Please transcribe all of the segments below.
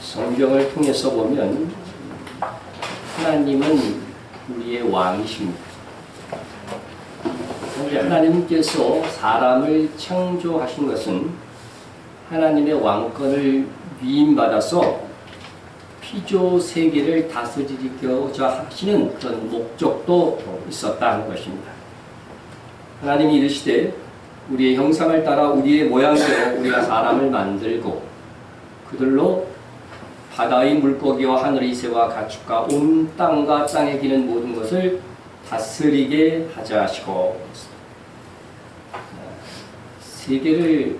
성경을 통해서 보면 하나님은 우리의 왕이십니다. 하나님께서 사람을 창조하신 것은 하나님의 왕권을 위임받아서 피조 세계를 다스리고자 하시는 그런 목적도 있었다는 것입니다. 하나님이 이르시되 우리의 형상을 따라 우리의 모양대로 우리가 사람을 만들고 그들로 바다의 물고기와 하늘의 새와 가축과 온 땅과 땅에 기는 모든 것을 다스리게 하자 하시고, 세계를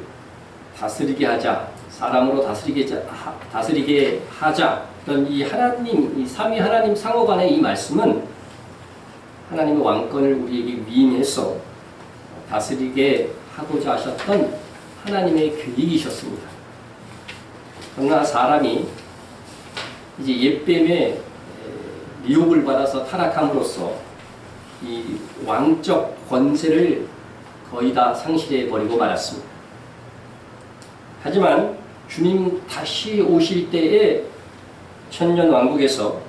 다스리게 하자, 사람으로 다스리게 하자, 그런 이 하나님, 이 삼위 하나님 상호 간의 이 말씀은 하나님의 왕권을 우리에게 위임해서 다스리게 하고자 하셨던 하나님의 계획이셨습니다. 그러나 사람이 이제 옛뱀의 미혹을 받아서 타락함으로써 이 왕적 권세를 거의 다 상실해 버리고 말았습니다. 하지만 주님 다시 오실 때에 천년 왕국에서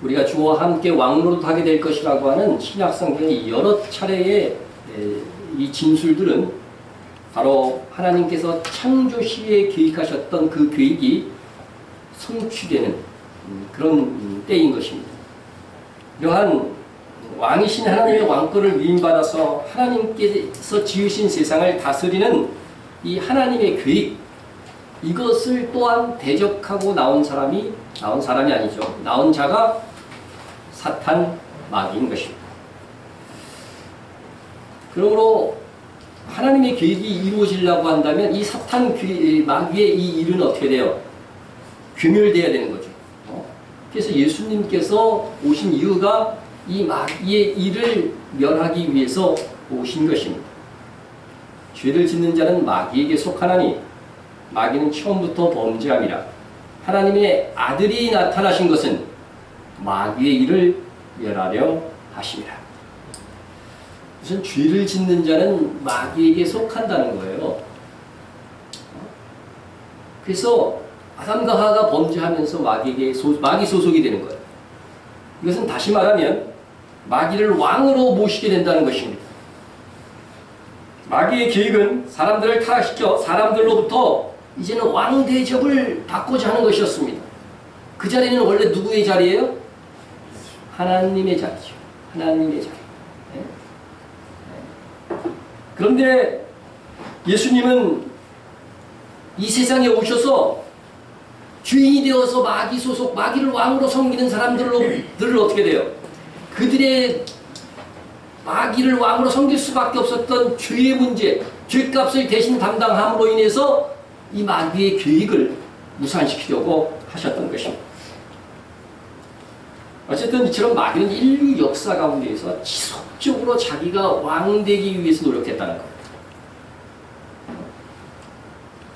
우리가 주와 함께 왕노릇하게 될 것이라고 하는 신약 성경의 여러 차례의 이 진술들은 바로 하나님께서 창조 시에 계획하셨던 그 계획이 성취되는 그런 때인 것입니다. 이러한 왕이신 하나님의 왕권을 위임받아서 하나님께서 지으신 세상을 다스리는 이 하나님의 계획, 이것을 또한 대적하고 나온 사람이 아니죠. 나온 자가 사탄, 마귀인 것입니다. 그러므로 하나님의 계획이 이루어지려고 한다면 이 사탄, 마귀의 이 일은 어떻게 돼요? 괴멸되어야 되는 거죠. 그래서 예수님께서 오신 이유가 이 마귀의 일을 멸하기 위해서 오신 것입니다. 죄를 짓는 자는 마귀에게 속하나니 마귀는 처음부터 범죄함이라. 하나님의 아들이 나타나신 것은 마귀의 일을 멸하려 하심이라. 무슨 죄를 짓는 자는 마귀에게 속한다는 거예요. 그래서 아담과 하와가 범죄하면서 마귀 소속이 되는 거예요. 이것은 다시 말하면 마귀를 왕으로 모시게 된다는 것입니다. 마귀의 계획은 사람들을 타락시켜 사람들로부터 이제는 왕 대접을 받고자 하는 것이었습니다. 그 자리는 원래 누구의 자리예요? 하나님의 자리죠. 하나님의 자리. 그런데 예수님은 이 세상에 오셔서 주인이 되어서 마귀 소속, 마귀를 왕으로 섬기는 사람들을 어떻게 돼요? 그들의 마귀를 왕으로 섬길 수밖에 없었던 죄의 문제, 죄값을 대신 담당함으로 인해서 이 마귀의 계획을 무산시키려고 하셨던 것입니다. 어쨌든 이처럼 마귀는 인류 역사 가운데에서 지속적으로 자기가 왕 되기 위해서 노력했다는 것.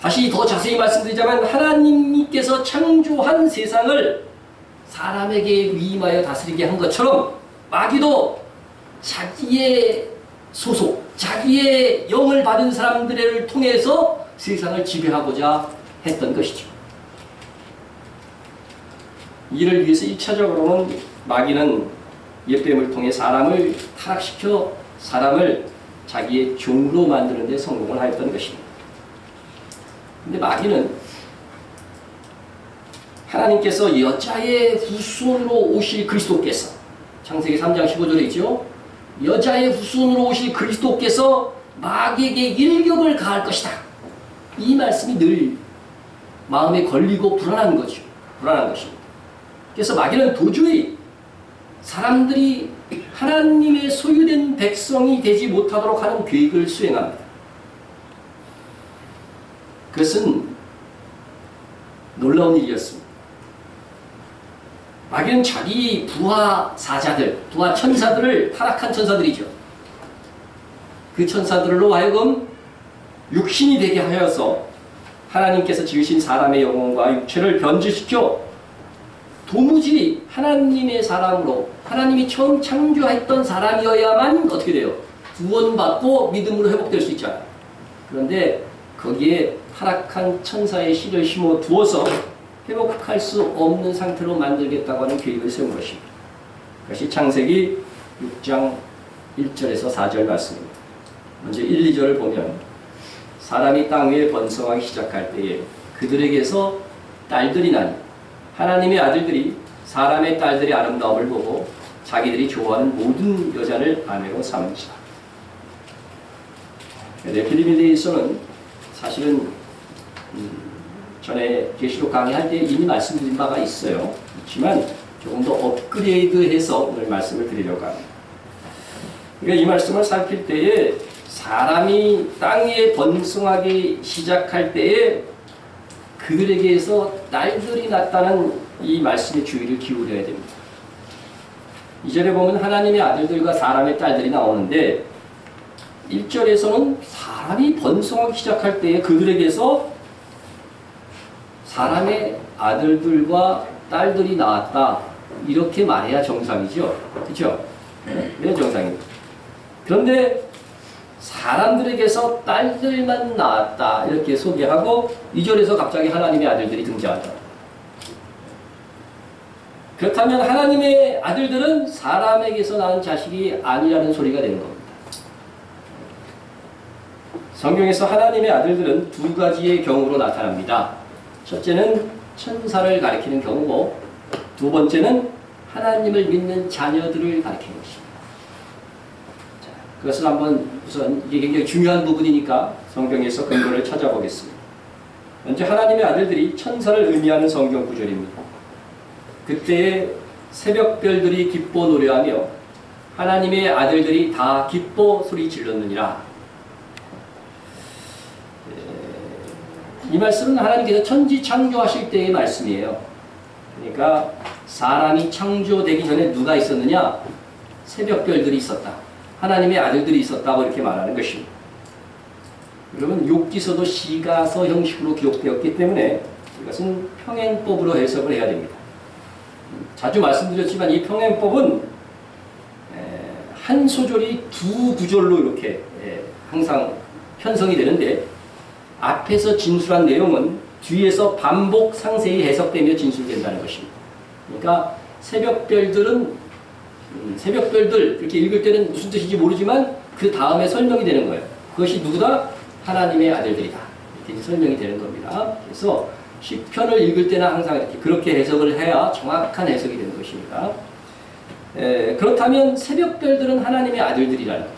다시 더 자세히 말씀드리자면 하나님께서 창조한 세상을 사람에게 위임하여 다스리게 한 것처럼 마귀도 자기의 소속, 자기의 영을 받은 사람들을 통해서 세상을 지배하고자 했던 것이죠. 이를 위해서 1차적으로는 마귀는 옛뱀을 통해 사람을 타락시켜 사람을 자기의 종으로 만드는 데 성공을 하였던 것입니다. 근데 마귀는 하나님께서 여자의 후손으로 오실 그리스도께서, 창세기 3장 15절에 있죠. 여자의 후손으로 오실 그리스도께서 마귀에게 일격을 가할 것이다. 이 말씀이 늘 마음에 걸리고 불안한 거죠. 불안한 것입니다. 그래서 마귀는 도저히 사람들이 하나님의 소유된 백성이 되지 못하도록 하는 계획을 수행합니다. 그것은 놀라운 일이었습니다. 마귀는 자기 부하 사자들, 부하 천사들을, 타락한 천사들이죠. 그 천사들로 하여금 육신이 되게 하여서 하나님께서 지으신 사람의 영혼과 육체를 변질시켜 도무지 하나님의 사람으로, 하나님이 처음 창조했던 사람이어야만 어떻게 돼요? 구원받고 믿음으로 회복될 수 있잖아요. 그런데 거기에 타락한 천사의 씨를 심어 두어서 회복할 수 없는 상태로 만들겠다고 하는 계획을 세운 것입니다. 그것이 창세기 6장 1절에서 4절 말씀입니다. 먼저 1, 2절을 보면 사람이 땅 위에 번성하기 시작할 때에 그들에게서 딸들이 나니 하나님의 아들들이 사람의 딸들의 아름다움을 보고 자기들이 좋아하는 모든 여자를 아내로 삼으시다. 네필림에 대해서는 사실은 전에 계시록 강의할 때 이미 말씀드린 바가 있어요. 그렇지만 조금 더 업그레이드해서 오늘 말씀을 드리려고 합니다. 그러니까 이 말씀을 살필 때에 사람이 땅 위에 번성하기 시작할 때에 그들에게서 딸들이 났다는 이 말씀에 주의를 기울여야 됩니다. 2절에 보면 하나님의 아들들과 사람의 딸들이 나오는데 1절에서는 사람이 번성하기 시작할 때에 그들에게서 사람의 아들들과 딸들이 나왔다. 이렇게 말해야 정상이죠. 그렇죠? 네, 정상입니다. 그런데 사람들에게서 딸들만 나왔다. 이렇게 소개하고 2절에서 갑자기 하나님의 아들들이 등장한다. 그렇다면 하나님의 아들들은 사람에게서 낳은 자식이 아니라는 소리가 되는 겁니다. 성경에서 하나님의 아들들은 두 가지의 경우로 나타납니다. 첫째는 천사를 가리키는 경우고 두 번째는 하나님을 믿는 자녀들을 가리키는 것입니다. 자, 그것을 한번 우선 이게 굉장히 중요한 부분이니까 성경에서 근거를 찾아보겠습니다. 먼저 하나님의 아들들이 천사를 의미하는 성경 구절입니다. 그때에 새벽별들이 기뻐 노래하며 하나님의 아들들이 다 기뻐 소리 질렀느니라. 이 말씀은 하나님께서 천지 창조하실 때의 말씀이에요. 그러니까 사람이 창조되기 전에 누가 있었느냐? 새벽별들이 있었다. 하나님의 아들들이 있었다고 이렇게 말하는 것입니다. 여러분 욥기서도 시가서 형식으로 기록되었기 때문에 이것은 평행법으로 해석을 해야 됩니다. 자주 말씀드렸지만 이 평행법은 한 소절이 두 구절로 이렇게 항상 편성이 되는데 앞에서 진술한 내용은 뒤에서 반복 상세히 해석되며 진술된다는 것입니다. 그러니까 새벽별들 이렇게 읽을 때는 무슨 뜻인지 모르지만 그 다음에 설명이 되는 거예요. 그것이 누구다? 하나님의 아들들이다. 이렇게 설명이 되는 겁니다. 그래서 시편을 읽을 때는 항상 이렇게 그렇게 해석을 해야 정확한 해석이 되는 것입니다. 그렇다면 새벽별들은 하나님의 아들들이라는 거죠.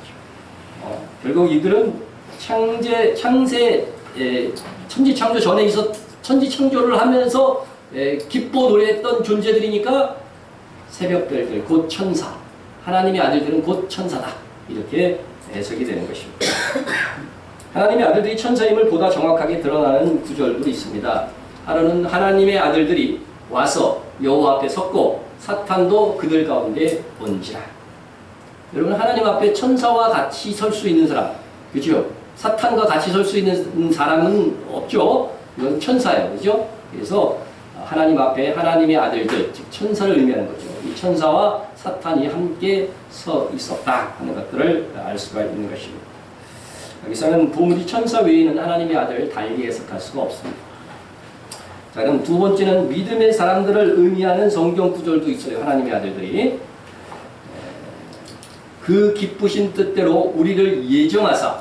결국 이들은 천지 창조 전에 천지 창조를 하면서 기뻐 노래했던 존재들이니까 새벽별들 곧 천사, 하나님의 아들들은 곧 천사다. 이렇게 해석이 되는 것입니다. 하나님의 아들들이 천사임을 보다 정확하게 드러나는 구절도 있습니다. 하루는 하나님의 아들들이 와서 여호와 앞에 섰고 사탄도 그들 가운데 온지라. 여러분 하나님 앞에 천사와 같이 설 수 있는 사람, 그죠? 사탄과 같이 설 수 있는 사람은 없죠. 이건 천사예요, 그죠? 그래서 하나님 앞에 하나님의 아들들, 즉 천사를 의미하는 거죠. 이 천사와 사탄이 함께 서 있었다 하는 것들을 알 수가 있는 것입니다. 여기서는 도무지 천사 외에는 하나님의 아들을 달리 해석할 수가 없습니다. 자, 그럼 두 번째는 믿음의 사람들을 의미하는 성경 구절도 있어요. 하나님의 아들들이. 그 기쁘신 뜻대로 우리를 예정하사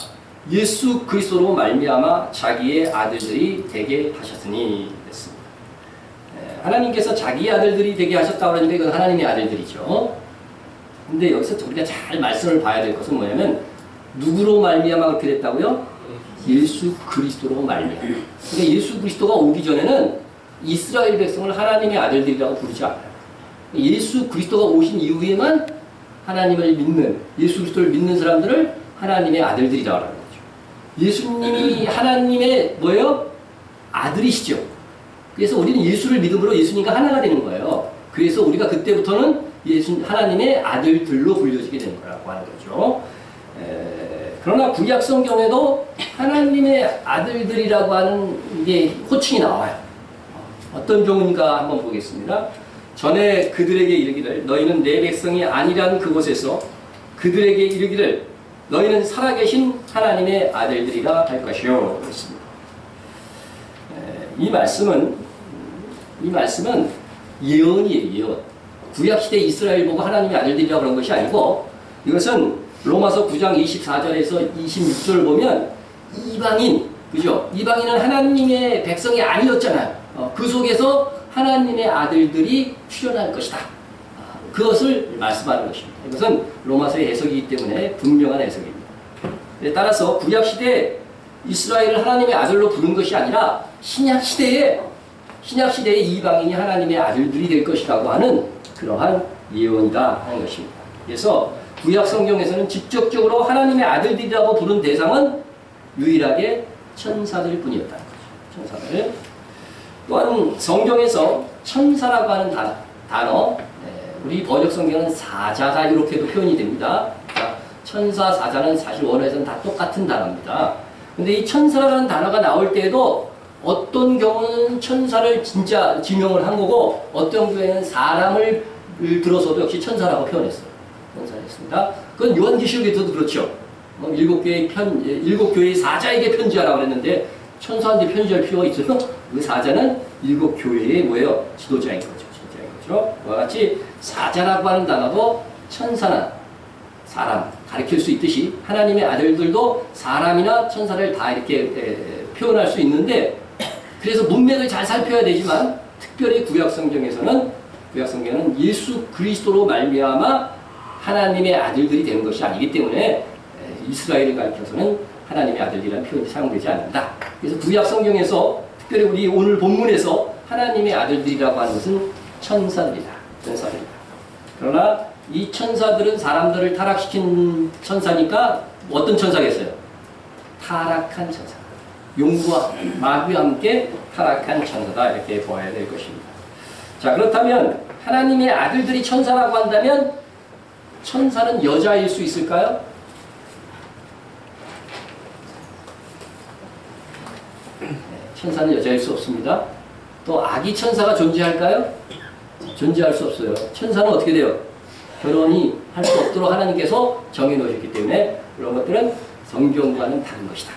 예수 그리스도로 말미암아 자기의 아들들이 되게 하셨으니 됐습니다. 하나님께서 자기의 아들들이 되게 하셨다고 그러니까 이건 하나님의 아들들이죠. 근데 여기서 우리가 잘 말씀을 봐야 될 것은 뭐냐면 누구로 말미암아 그렇게 됐다고요? 예수 그리스도로 말미암아. 그러니까 예수 그리스도가 오기 전에는 이스라엘 백성을 하나님의 아들들이라고 부르지 않아요. 예수 그리스도가 오신 이후에만 하나님을 믿는, 예수 그리스도를 믿는 사람들을 하나님의 아들들이라고 하는 거죠. 예수님이 하나님의 뭐예요? 아들이시죠. 그래서 우리는 예수를 믿음으로 예수님과 하나가 되는 거예요. 그래서 우리가 그때부터는 하나님의 아들들로 불려지게 되는 거라고 하는 거죠. 그러나 구약 성경에도 하나님의 아들들이라고 하는 게 호칭이 나와요. 어떤 경우인가 한번 보겠습니다. 전에 그들에게 이르기를 너희는 내 백성이 아니란 그곳에서 그들에게 이르기를 너희는 살아계신 하나님의 아들들이라 할 것이요. 그렇습니다. 이 말씀은 예언이에요. 예언. 구약시대 이스라엘 보고 하나님의 아들들이라고 그런 것이 아니고 이것은 로마서 9장 24절에서 26절을 보면 이방인, 그죠? 이방인은 하나님의 백성이 아니었잖아요. 그 속에서 하나님의 아들들이 출현할 것이다. 그것을 말씀하는 것입니다. 이것은 로마서의 해석이기 때문에 분명한 해석입니다. 따라서 구약시대 이스라엘을 하나님의 아들로 부른 것이 아니라 신약시대에 이방인이 하나님의 아들들이 될 것이라고 하는 그러한 예언이다 하는 것입니다. 그래서 구약 성경에서는 직접적으로 하나님의 아들들이라고 부른 대상은 유일하게 천사들 뿐이었다는 거죠. 천사들. 또한 성경에서 천사라고 하는 단어, 우리 번역 성경은 사자가 이렇게도 표현이 됩니다. 천사, 사자는 사실 원어에서는 다 똑같은 단어입니다. 근데 이 천사라는 단어가 나올 때에도 어떤 경우는 천사를 진짜 지명을 한 거고 어떤 경우에는 사람을 들어서도 역시 천사라고 표현했어요. 천사했습니다. 그건 요한계시록에서도 그렇죠. 일곱 교회의 사자에게 편지하라고 그랬는데 천사한테 편지할 필요가 있어요? 그 사자는 일곱 교회의 뭐예요? 지도자인 거죠. 지도자인 거죠. 그와 같이 사자라고 하는 단어도 천사나 사람 가리킬 수 있듯이 하나님의 아들들도 사람이나 천사를 다 이렇게 표현할 수 있는데 그래서 문맥을 잘 살펴야 되지만 특별히 구약 성경에는 예수 그리스도로 말미암아 하나님의 아들들이 되는 것이 아니기 때문에 이스라엘을 가리켜서는 하나님의 아들이라는 표현이 사용되지 않는다. 그래서 구약 성경에서 특별히 우리 오늘 본문에서 하나님의 아들들이라고 하는 것은 천사들이다. 천사들이다. 그러나 이 천사들은 사람들을 타락시킨 천사니까 어떤 천사겠어요? 타락한 천사. 용과 마귀와 함께 타락한 천사다. 이렇게 보아야 될 것입니다. 자, 그렇다면 하나님의 아들들이 천사라고 한다면 천사는 여자일 수 있을까요? 천사는 여자일 수 없습니다. 또 아기 천사가 존재할까요? 존재할 수 없어요. 천사는 어떻게 돼요? 결혼이 할 수 없도록 하나님께서 정해놓으셨기 때문에 그런 것들은 성경과는 다른 것이다.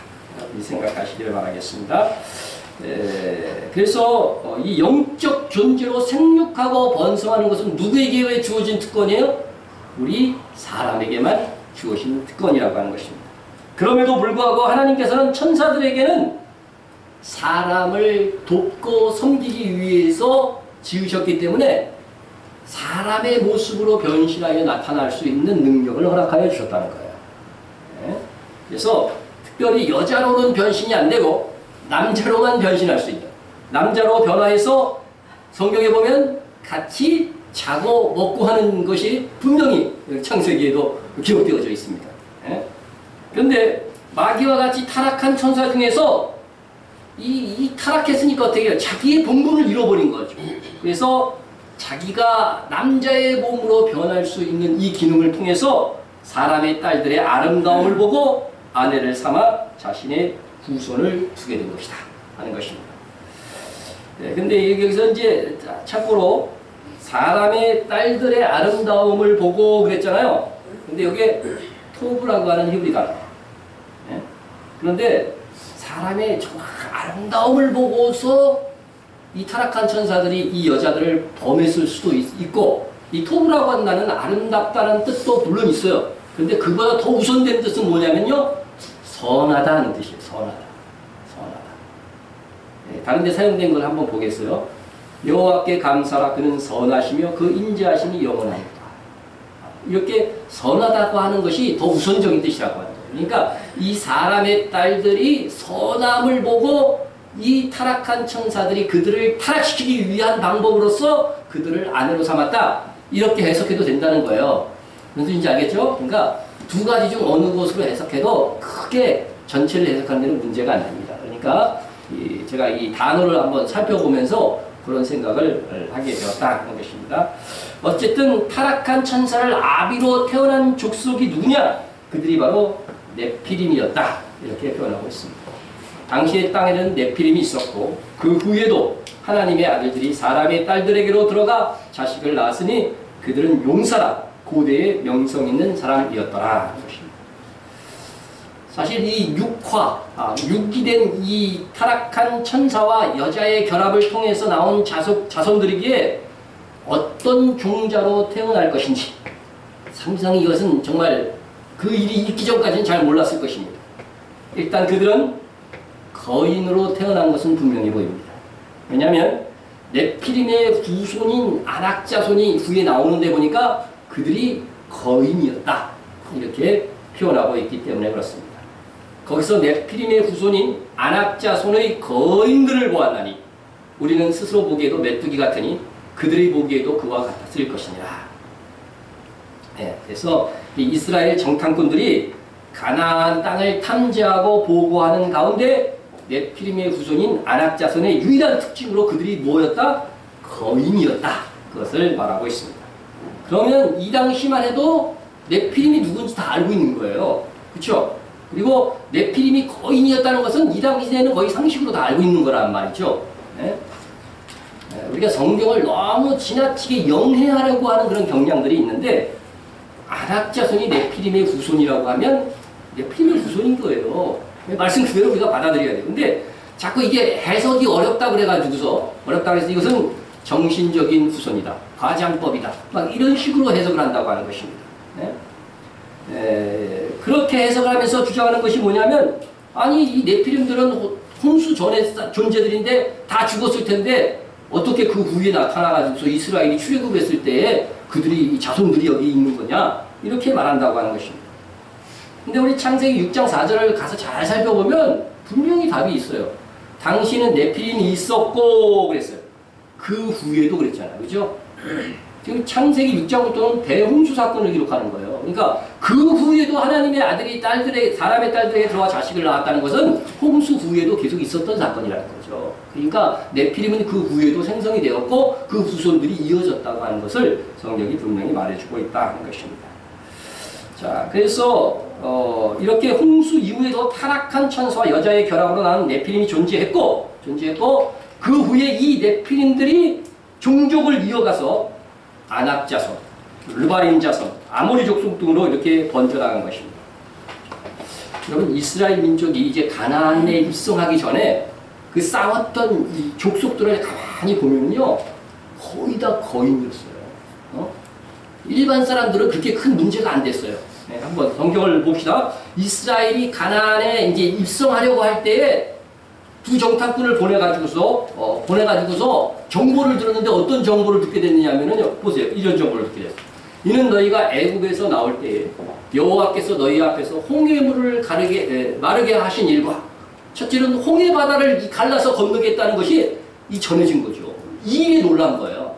이 생각하시기를 바라겠습니다. 그래서 이 영적 존재로 생육하고 번성하는 것은 누구에게 주어진 특권이에요? 우리 사람에게만 주어진 특권이라고 하는 것입니다. 그럼에도 불구하고 하나님께서는 천사들에게는 사람을 돕고 섬기기 위해서 지으셨기 때문에 사람의 모습으로 변신하여 나타날 수 있는 능력을 허락하여 주셨다는 거예요. 그래서 특별히 여자로는 변신이 안 되고 남자로만 변신할 수 있다. 남자로 변화해서 성경에 보면 같이 자고 먹고 하는 것이 분명히 창세기에도 기록되어져 있습니다. 그런데 마귀와 같이 타락한 천사 중에서 이 타락했으니까 어떻게 해요? 자기의 본분을 잃어버린 거죠. 그래서 자기가 남자의 몸으로 변할 수 있는 이 기능을 통해서 사람의 딸들의 아름다움을 보고 아내를 삼아 자신의 후손을 두게 된 것이다 하는 것입니다. 근데 여기서 이제 참고로 사람의 딸들의 아름다움을 보고 그랬잖아요. 근데 여기에 토브라고 하는 히브리 단어. 그런데 사람의 정말 아름다움을 보고서 이 타락한 천사들이 이 여자들을 범했을 수도 있고 이 토브라고 한다는 아름답다는 뜻도 물론 있어요. 근데 그보다 더 우선된 뜻은 뭐냐면요. 선하다는 뜻이에요. 선하다. 다른 데 사용된 걸 한번 보겠어요. 여호와께 감사라 그는 선하시며 그 인자하심이 영원하니라. 이렇게 선하다고 하는 것이 더 우선적인 뜻이라고 합니다. 그러니까 이 사람의 딸들이 선함을 보고 이 타락한 천사들이 그들을 타락시키기 위한 방법으로서 그들을 아내로 삼았다. 이렇게 해석해도 된다는 거예요. 무슨 뜻인지 알겠죠? 그러니까 두 가지 중 어느 것으로 해석해도 크게 전체를 해석하는 데는 문제가 안 됩니다. 그러니까 제가 이 단어를 한번 살펴보면서 그런 생각을 하게 되었다 하는 것입니다. 어쨌든 타락한 천사를 아비로 태어난 족속이 누구냐? 그들이 바로 네피림이었다. 이렇게 표현하고 있습니다. 당시의 땅에는 네피림이 있었고 그 후에도 하나님의 아들들이 사람의 딸들에게로 들어가 자식을 낳았으니 그들은 용사라 고대의 명성 있는 사람이었더라. 사실 이 육이 된 이 타락한 천사와 여자의 결합을 통해서 나온 자손들이기에 어떤 종자로 태어날 것인지 상상이 이것은 정말 그 일이 있기 전까지는 잘 몰랐을 것입니다. 일단 그들은 거인으로 태어난 것은 분명히 보입니다. 왜냐하면 네피림의 후손인 아낙자손이 후에 나오는데 보니까 그들이 거인이었다 이렇게 표현하고 있기 때문에 그렇습니다. 거기서 네피림의 후손인 아낙자손의 거인들을 보았나니 우리는 스스로 보기에도 메뚜기 같으니 그들이 보기에도 그와 같았을 것이니라. 네, 그래서 이 이스라엘 정탐꾼들이 가나안 땅을 탐지하고 보고하는 가운데 네피림의 후손인 아낙자손의 유일한 특징으로 그들이 뭐였다? 거인이었다. 그것을 말하고 있습니다. 그러면 이 당시만 해도 네피림이 누군지 다 알고 있는 거예요. 그렇죠? 그리고 네피림이 거인이었다는 것은 이 당시에는 거의 상식으로 다 알고 있는 거란 말이죠. 네? 우리가 성경을 너무 지나치게 영해하려고 하는 그런 경향들이 있는데 아낙자손이 네피림의 후손이라고 하면 네피림의 후손인 거예요. 말씀 그대로 우리가 받아들여야 돼요. 근데 자꾸 이게 해석이 어렵다 그래가지고서 어렵다 그래서 이것은 정신적인 후손이다. 과장법이다. 막 이런 식으로 해석을 한다고 하는 것입니다. 네? 그렇게 해석을 하면서 주장하는 것이 뭐냐면 아니 이 네피림들은 홍수 전에 존재들인데 다 죽었을 텐데 어떻게 그 후에 나타나가지고서 이스라엘이 출애굽했을 때에 그들이 자손들이 여기 있는 거냐 이렇게 말한다고 하는 것입니다. 근데 우리 창세기 6장 4절을 가서 잘 살펴보면 분명히 답이 있어요. 당시는 네피림이 있었고 그랬어요. 그 후에도 그랬잖아요. 그죠? 지금 창세기 6장부터는 대홍수 사건을 기록하는 거예요. 그러니까 그 후에도 하나님의 아들이 사람의 딸들에게 들어와 자식을 낳았다는 것은 홍수 후에도 계속 있었던 사건이라는 거죠. 그러니까 네피림은 그 후에도 생성이 되었고 그 후손들이 이어졌다고 하는 것을 성경이 분명히 말해주고 있다는 것입니다. 자, 그래서 이렇게 홍수 이후에도 타락한 천사와 여자의 결합으로 나온 네피림이 존재했고 그 후에 이 네피림들이 종족을 이어가서 아낙자손, 르바임 자손, 아모리 족속 등으로 이렇게 번져나간 것입니다. 여러분 이스라엘 민족이 이제 가나안에 입성하기 전에 그 싸웠던 이 족속들을 가만히 보면요 거의 다 거인이었어요. 일반 사람들은 그렇게 큰 문제가 안 됐어요. 네, 한번 성경을 봅시다. 이스라엘이 가나안에 이제 입성하려고 할 때에 두 정탐꾼을 보내가지고서 정보를 들었는데 어떤 정보를 듣게 됐느냐면요. 보세요. 이런 정보를 듣게 됐어요. 이는 너희가 애굽에서 나올 때에 여호와께서 너희 앞에서 홍해물을 마르게 하신 일과 첫째는 홍해 바다를 갈라서 건너겠다는 것이 이 전해진 거죠. 이 일에 놀란 거예요.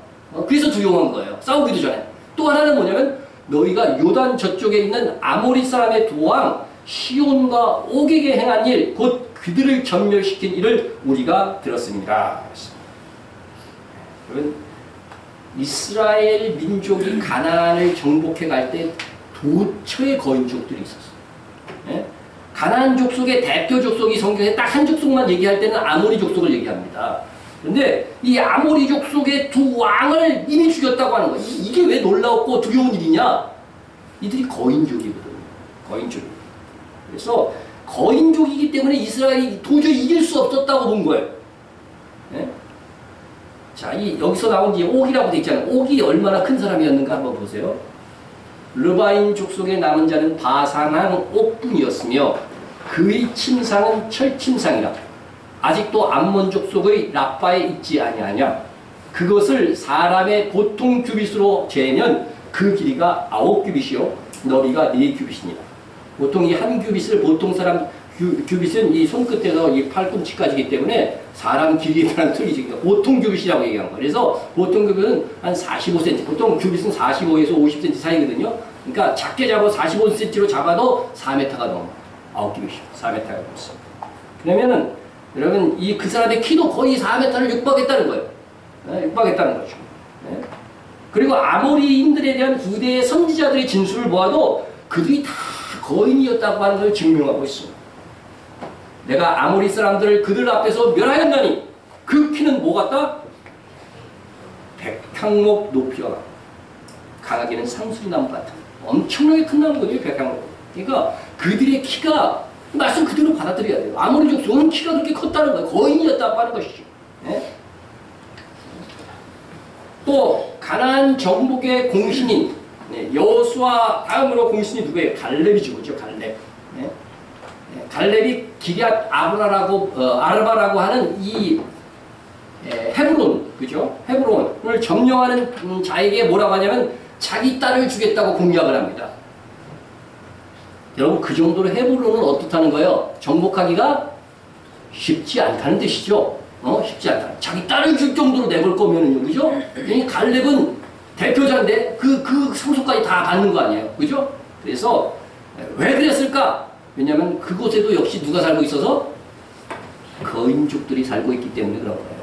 그래서 두려워한 거예요. 싸우기도 전에. 또 하나는 뭐냐면 너희가 요단 저쪽에 있는 아모리 사람의 도왕 시온과 옥에게 행한 일, 곧 그들을 전멸시킨 일을 우리가 들었습니다. 여러분, 이스라엘 민족이 가나안을 정복해 갈 때 도처에 거인족들이 있었어요. 네? 가나안 족속의 대표 족속이 성경에 딱 한 족속만 얘기할 때는 아모리 족속을 얘기합니다. 그런데 이 아모리 족속의 두 왕을 이미 죽였다고 하는 거예요. 이게 왜 놀라웠고 두려운 일이냐? 이들이 거인족이거든요. 거인족. 그래서 거인족이기 때문에 이스라엘이 도저히 이길 수 없었다고 본 거예요. 네? 자, 여기서 나온 이 옥이라고 돼 있잖아요. 옥이 얼마나 큰 사람이었는가 한번 보세요. 르바임 족속에 남은 자는 바산왕 옥뿐이었으며 그의 침상은 철침상이라 아직도 암몬 족속의 라빠에 있지 아니하냐. 그것을 사람의 보통 규빗으로 재면 그 길이가 9규빗이요 너비가 4규빗이니라. 보통 이 한 규빗을 보통 사람 규빗은 이 손끝에서 이 팔꿈치까지이기 때문에 사람 길이에 따른 틀리지. 보통 규빗이라고 얘기한 거예요. 그래서 보통 규빗은 한 45cm, 보통 규빗은 45에서 50cm 사이거든요. 그러니까 작게 잡아 45cm로 잡아도 4m가 넘어요. 9규빗이요. 4m가 넘습니다. 그러면은 여러분 그 사람의 키도 거의 4m를 육박했다는 거예요. 네, 육박했다는 거죠. 네. 그리고 아모리인들에 대한 후대의 선지자들의 진술을 보아도 그들이 다 거인이었다고 하는 걸 증명하고 있습니다. 내가 아모리 사람들을 그들 앞에서 멸하였나니 그 키는 뭐 같다? 백향목 높이와 강하게는 상수리나무 같은 엄청나게 큰 나무거든요. 백향목. 그러니까 그들의 키가 말씀 그대로 받아들여야 돼요. 아모리 족속은 키가 그렇게 컸다는 거예요. 거인이었다고 하는 것이죠. 네? 또 가나안 정복의 공신인 여호수아 다음으로 공신이 누구예요? 갈렙이죠. 그죠? 갈렙. 네? 갈렙이 기럇 아르바라고 하는 이 헤브론, 그죠? 헤브론을 점령하는 자에게 뭐라고 하냐면 자기 딸을 주겠다고 공약을 합니다. 여러분, 그 정도로 헤브론은 어떻다는 거예요? 정복하기가 쉽지 않다는 뜻이죠. 쉽지 않다. 자기 딸을 줄 정도로 내볼 거면은요, 그죠? 갈렙은 대표자인데 그 상속까지 다 받는 거 아니에요, 그죠? 그래서 왜 그랬을까? 왜냐하면 그곳에도 역시 누가 살고 있어서 거인족들이 살고 있기 때문에 그런 거예요.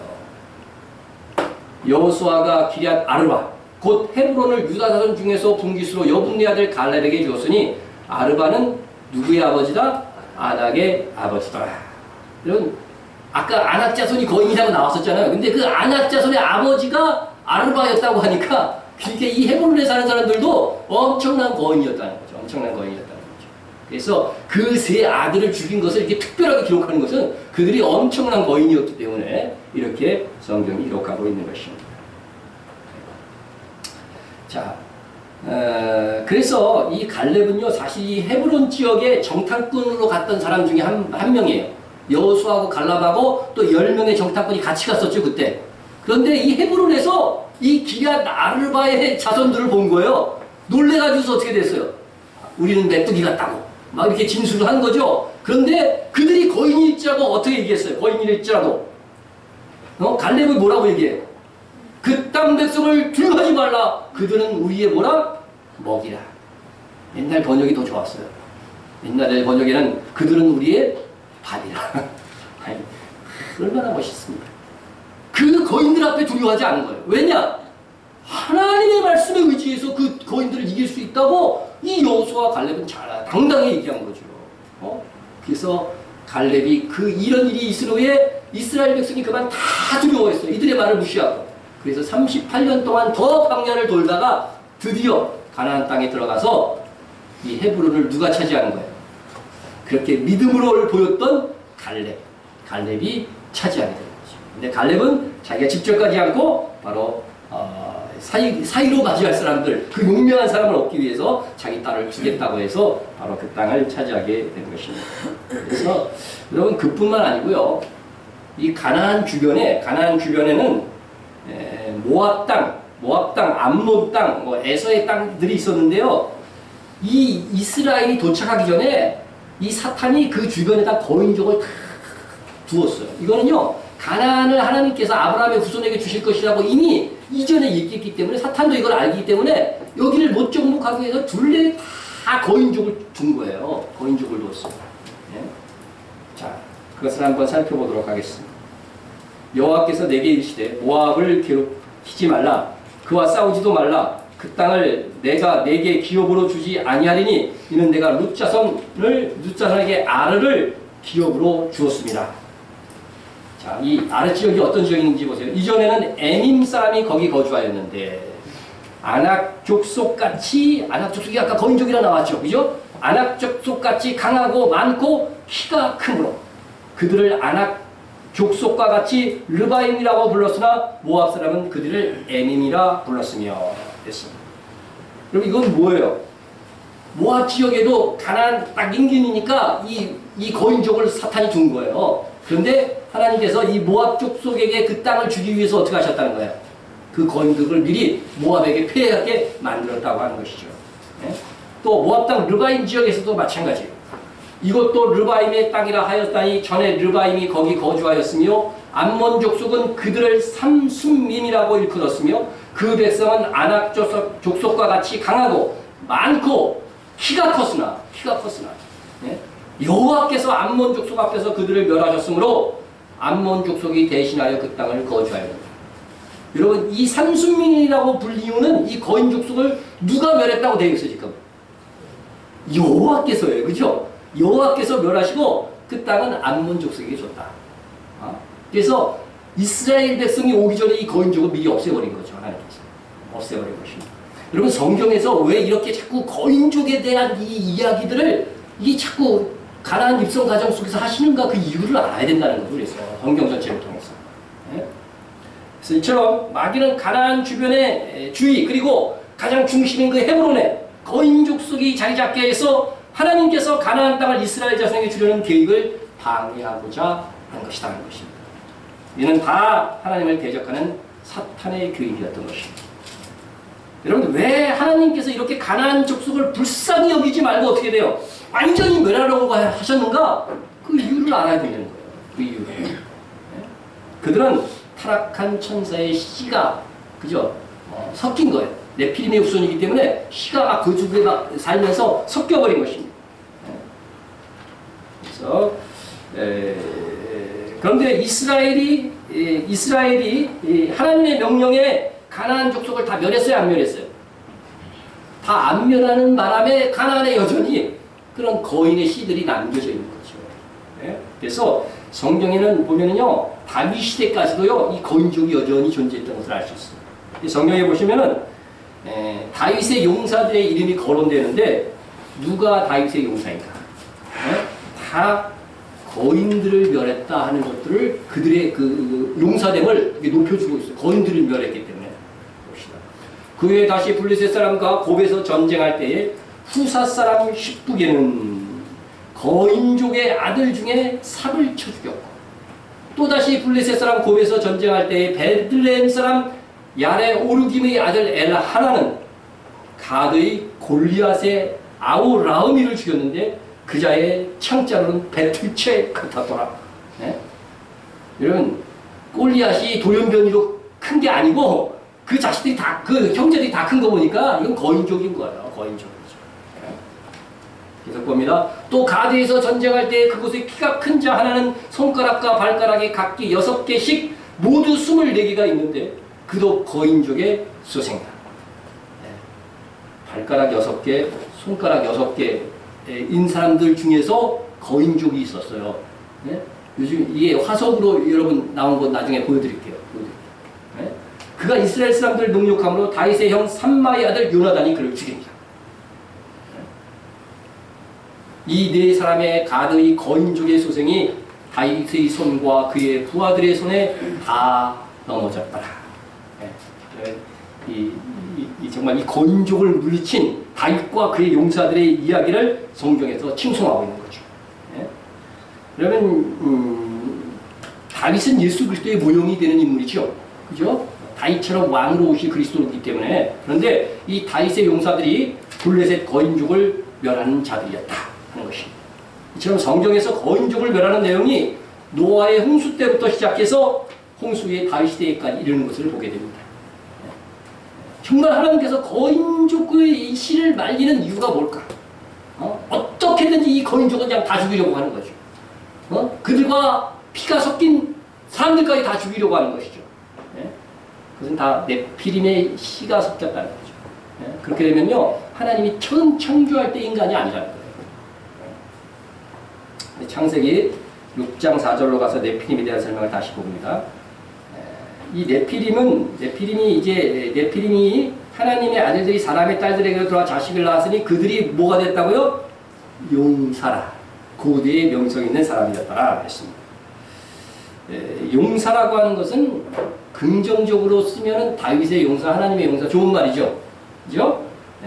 여호수아가 기럇 아르바 곧 헤브론을 유다 자손 중에서 분깃으로 여분네 아들 갈렙에게 주었으니 아르바는 누구의 아버지다? 아낙의 아버지다. 이런 아까 아낙 자손이 거인이라고 나왔었잖아요. 근데 그 아낙 자손의 아버지가 아르바였다고 하니까 그러니까 이 헤브론에 사는 사람들도 엄청난 거인이었다는 거죠. 엄청난 거인이었다는 거죠. 그래서 그 세 아들을 죽인 것을 이렇게 특별하게 기록하는 것은 그들이 엄청난 거인이었기 때문에 이렇게 성경이 기록하고 있는 것입니다. 자, 그래서 이 갈렙은요, 사실 이 헤브론 지역의 정탐꾼으로 갔던 사람 중에 한 명이에요. 여호수아하고 갈렙하고 또 10명의 정탐꾼이 같이 갔었죠, 그때. 그런데 이 헤브론에서 이 기럇 아르바의 자손들을 본 거예요. 놀래가지고서 어떻게 됐어요? 우리는 메뚜기 같다고. 막 이렇게 진술을 한 거죠. 그런데 그들이 거인일지라도 어떻게 얘기했어요? 거인일지라도. 갈렙이 뭐라고 얘기해요? 그 땅 백성을 두려워하지 말라. 그들은 우리의 뭐라? 먹이라. 옛날 번역이 더 좋았어요. 옛날 번역에는 그들은 우리의 밥이라. 아니, 얼마나 멋있습니까? 그 거인들 앞에 두려워하지 않은 거예요. 왜냐? 하나님의 말씀에 의지해서 그 거인들을 이길 수 있다고 이 여호수아와 갈렙은 당당히 얘기한 거죠. 그래서 갈렙이 이런 일이 있은 후에 이스라엘 백성이 그만 다 두려워했어요. 이들의 말을 무시하고. 그래서 38년 동안 더 광야를 돌다가 드디어 가나안 땅에 들어가서 이 헤브론을 누가 차지하는 거예요? 그렇게 믿음으로 보였던 갈렙이 차지하게 되는 거죠. 근데 갈렙은 자기가 직접 가지 않고 바로 사이로 맞이할 사람들, 그 용맹한 사람을 얻기 위해서 자기 딸을 주겠다고 해서 바로 그 땅을 차지하게 된 것입니다. 그래서 여러분, 그뿐만 아니고요. 이 가나안 주변에는 모압 땅, 암몬 땅, 에서의 땅들이 있었는데요. 이 이스라엘이 도착하기 전에 이 사탄이 그 주변에다 거인족을 다 두었어요. 이거는요, 가나안을 하나님께서 아브라함의 후손에게 주실 것이라고 이미 이전에 얘기했기 때문에 사탄도 이걸 알기 때문에 여기를 못 정복하기 위해서 둘레 다 거인족을 둔 거예요. 거인족을 뒀어요. 네? 자, 그것을 한번 살펴보도록 하겠습니다. 여호와께서 내게 이르시되 모압을 괴롭히지 말라. 그와 싸우지도 말라. 그 땅을 내가 내게 기업으로 주지 아니하리니 이는 내가 룻 자손에게 아르를 기업으로 주었습니다. 자, 이 아르 지역이 어떤 지역인지 보세요. 이전에는 에님 사람이 거기 거주하였는데 아낙 족속같이, 아낙 족속이 아까 거인족이라 나왔죠, 그죠? 아낙 족속같이 강하고 많고 키가 크므로 그들을 아낙 족속과 같이 르바임이라고 불렀으나 모압 사람은 그들을 에님이라 불렀으며 됐습니다. 그럼 이건 뭐예요? 모압 지역에도 가나안 딱 인근이니까 이 거인족을 사탄이 둔 거예요. 그런데 하나님께서 이 모압 족속에게 그 땅을 주기 위해서 어떻게 하셨다는 거예요? 그 거인족을 미리 모압에게 패하게 만들었다고 하는 것이죠. 네? 또 모압 땅 르바임 지역에서도 마찬가지예요. 이것도 르바임의 땅이라 하였다니 전에 르바임이 거기 거주하였으며 암몬 족속은 그들을 삼순밈이라고 일컬었으며 그 백성은 아낙 족속과 같이 강하고 많고 키가 컸으나 네? 여호와께서 암몬 족속 앞에서 그들을 멸하셨으므로 암몬 족속이 대신하여 그 땅을 거주하였다. 여러분, 이 삼순민이라고 불리우는 이 거인 족속을 누가 멸했다고 되어 있어요, 지금? 여호와께서예요, 그죠? 여호와께서 멸하시고 그 땅은 암몬 족속에게 줬다. 그래서 이스라엘 백성이 오기 전에 이 거인족을 미리 없애버린 거죠, 하나님께서. 없애버린 것입니다. 여러분, 성경에서 왜 이렇게 자꾸 거인족에 대한 이 이야기들을 이 자꾸 가나안 입성 과정 속에서 하시는가 그 이유를 알아야 된다는 거죠. 그래서 성경 전체를 통해서. 예? 그래서 이처럼 마귀는 가나안 주변의 주위 그리고 가장 중심인 그 헤브론에 거인 족속이 자리 잡게 해서 하나님께서 가나안 땅을 이스라엘 자손에게 주려는 계획을 방해하고자 한 것이다 하는 것입니다. 이는 다 하나님을 대적하는 사탄의 계획이었던 것입니다. 여러분들 왜 하나님께서 이렇게 가나안 족속을 불쌍히 여기지 말고 어떻게 돼요? 완전히 멸하려고 하셨는가? 그 이유를 알아야 되는 거예요. 그 이유를. 그들은 타락한 천사의 씨가 그죠? 섞인 거예요. 네피림의 후손이기 때문에 씨가 막 그 속에 막 살면서 섞여버린 것입니다. 그래서 그런데 이스라엘이 하나님의 명령에 가나안 족속을 다 멸했어요, 안 멸했어요? 다 안 멸하는 바람에 가나안에 여전히 그런 거인의 씨들이 남겨져 있는 거죠. 네? 그래서 성경에는 보면은요, 다윗 시대까지도요, 이 거인족이 여전히 존재했던 것을 알 수 있어요. 성경에 보시면은 다윗의 용사들의 이름이 거론되는데 누가 다윗의 용사인가? 네? 다 거인들을 멸했다 하는 것들을 그들의 그 용사됨을 높여주고 있어요. 거인들을 멸했기 때문에. 봅시다. 그 후에 다시 블레셋 사람과 곱에서 전쟁할 때에 후사 사람 십북에는 거인족의 아들 중에 삽을 쳐 죽였고 또다시 블레셋 사람 곱에서 전쟁할 때에 베들레헴 사람 야레 오르김의 아들 엘하나는 가드의 골리앗의 아우라우미를 죽였는데 그 자의 창자로는 배틀채 같았더라. 네? 여러분 골리앗이 돌연변이로 큰 게 아니고 그 자식들이 다 그 형제들이 다 큰 거 보니까 이건 거인족인 거예요. 거인족이죠. 네? 계속 봅니다. 또 가드에서 전쟁할 때 그곳에 키가 큰 자 하나는 손가락과 발가락에 각기 6개씩 모두 24개가 있는데 그도 거인족의 소생이다. 네. 발가락 6개, 손가락 6개인 사람들 중에서 거인족이 있었어요. 네? 요즘 이게 화석으로 여러분 나온 거 나중에 보여드릴게요. 네? 그가 이스라엘 사람들을 능욕함으로 다윗의 형 삼마의 아들 요나단이 그를 죽입니다. 이 네 사람의 가드의 거인족의 소생이 다윗의 손과 그의 부하들의 손에 다 넘어졌더라. 정말 이 거인족을 물리친 다윗과 그의 용사들의 이야기를 성경에서 칭송하고 있는 거죠. 네? 그러면 다윗은 예수 그리스도의 모형이 되는 인물이죠. 그죠? 다윗처럼 왕으로 오실 그리스도이기 때문에 그런데 이 다윗의 용사들이 블레셋 거인족을 멸하는 자들이었다 하는 것입니다. 이처럼 성경에서 거인족을 멸하는 내용이 노아의 홍수 때부터 시작해서 홍수의 다윗 시대까지 이르는 것을 보게 됩니다. 정말 하나님께서 거인족의 씨를 말리는 이유가 뭘까? 어떻게든지 이 거인족은 그냥 다 죽이려고 하는 거죠. 그들과 피가 섞인 사람들까지 다 죽이려고 하는 것이죠. 네? 그것은 다 네피림의 씨가 섞였다는 거죠. 네? 그렇게 되면요, 하나님이 처음 창조할 때 인간이 아니라는 거예요. 네? 창세기 6장 4절로 가서 네피림에 대한 설명을 다시 봅니다. 이 네피림이 하나님의 아들들이 사람의 딸들에게 들어와 자식을 낳았으니 그들이 뭐가 됐다고요? 용사라. 고대의 명성 있는 사람이었더라 했습니다. 용사라고 하는 것은 긍정적으로 쓰면은 다윗의 용사, 하나님의 용사 좋은 말이죠. 그죠?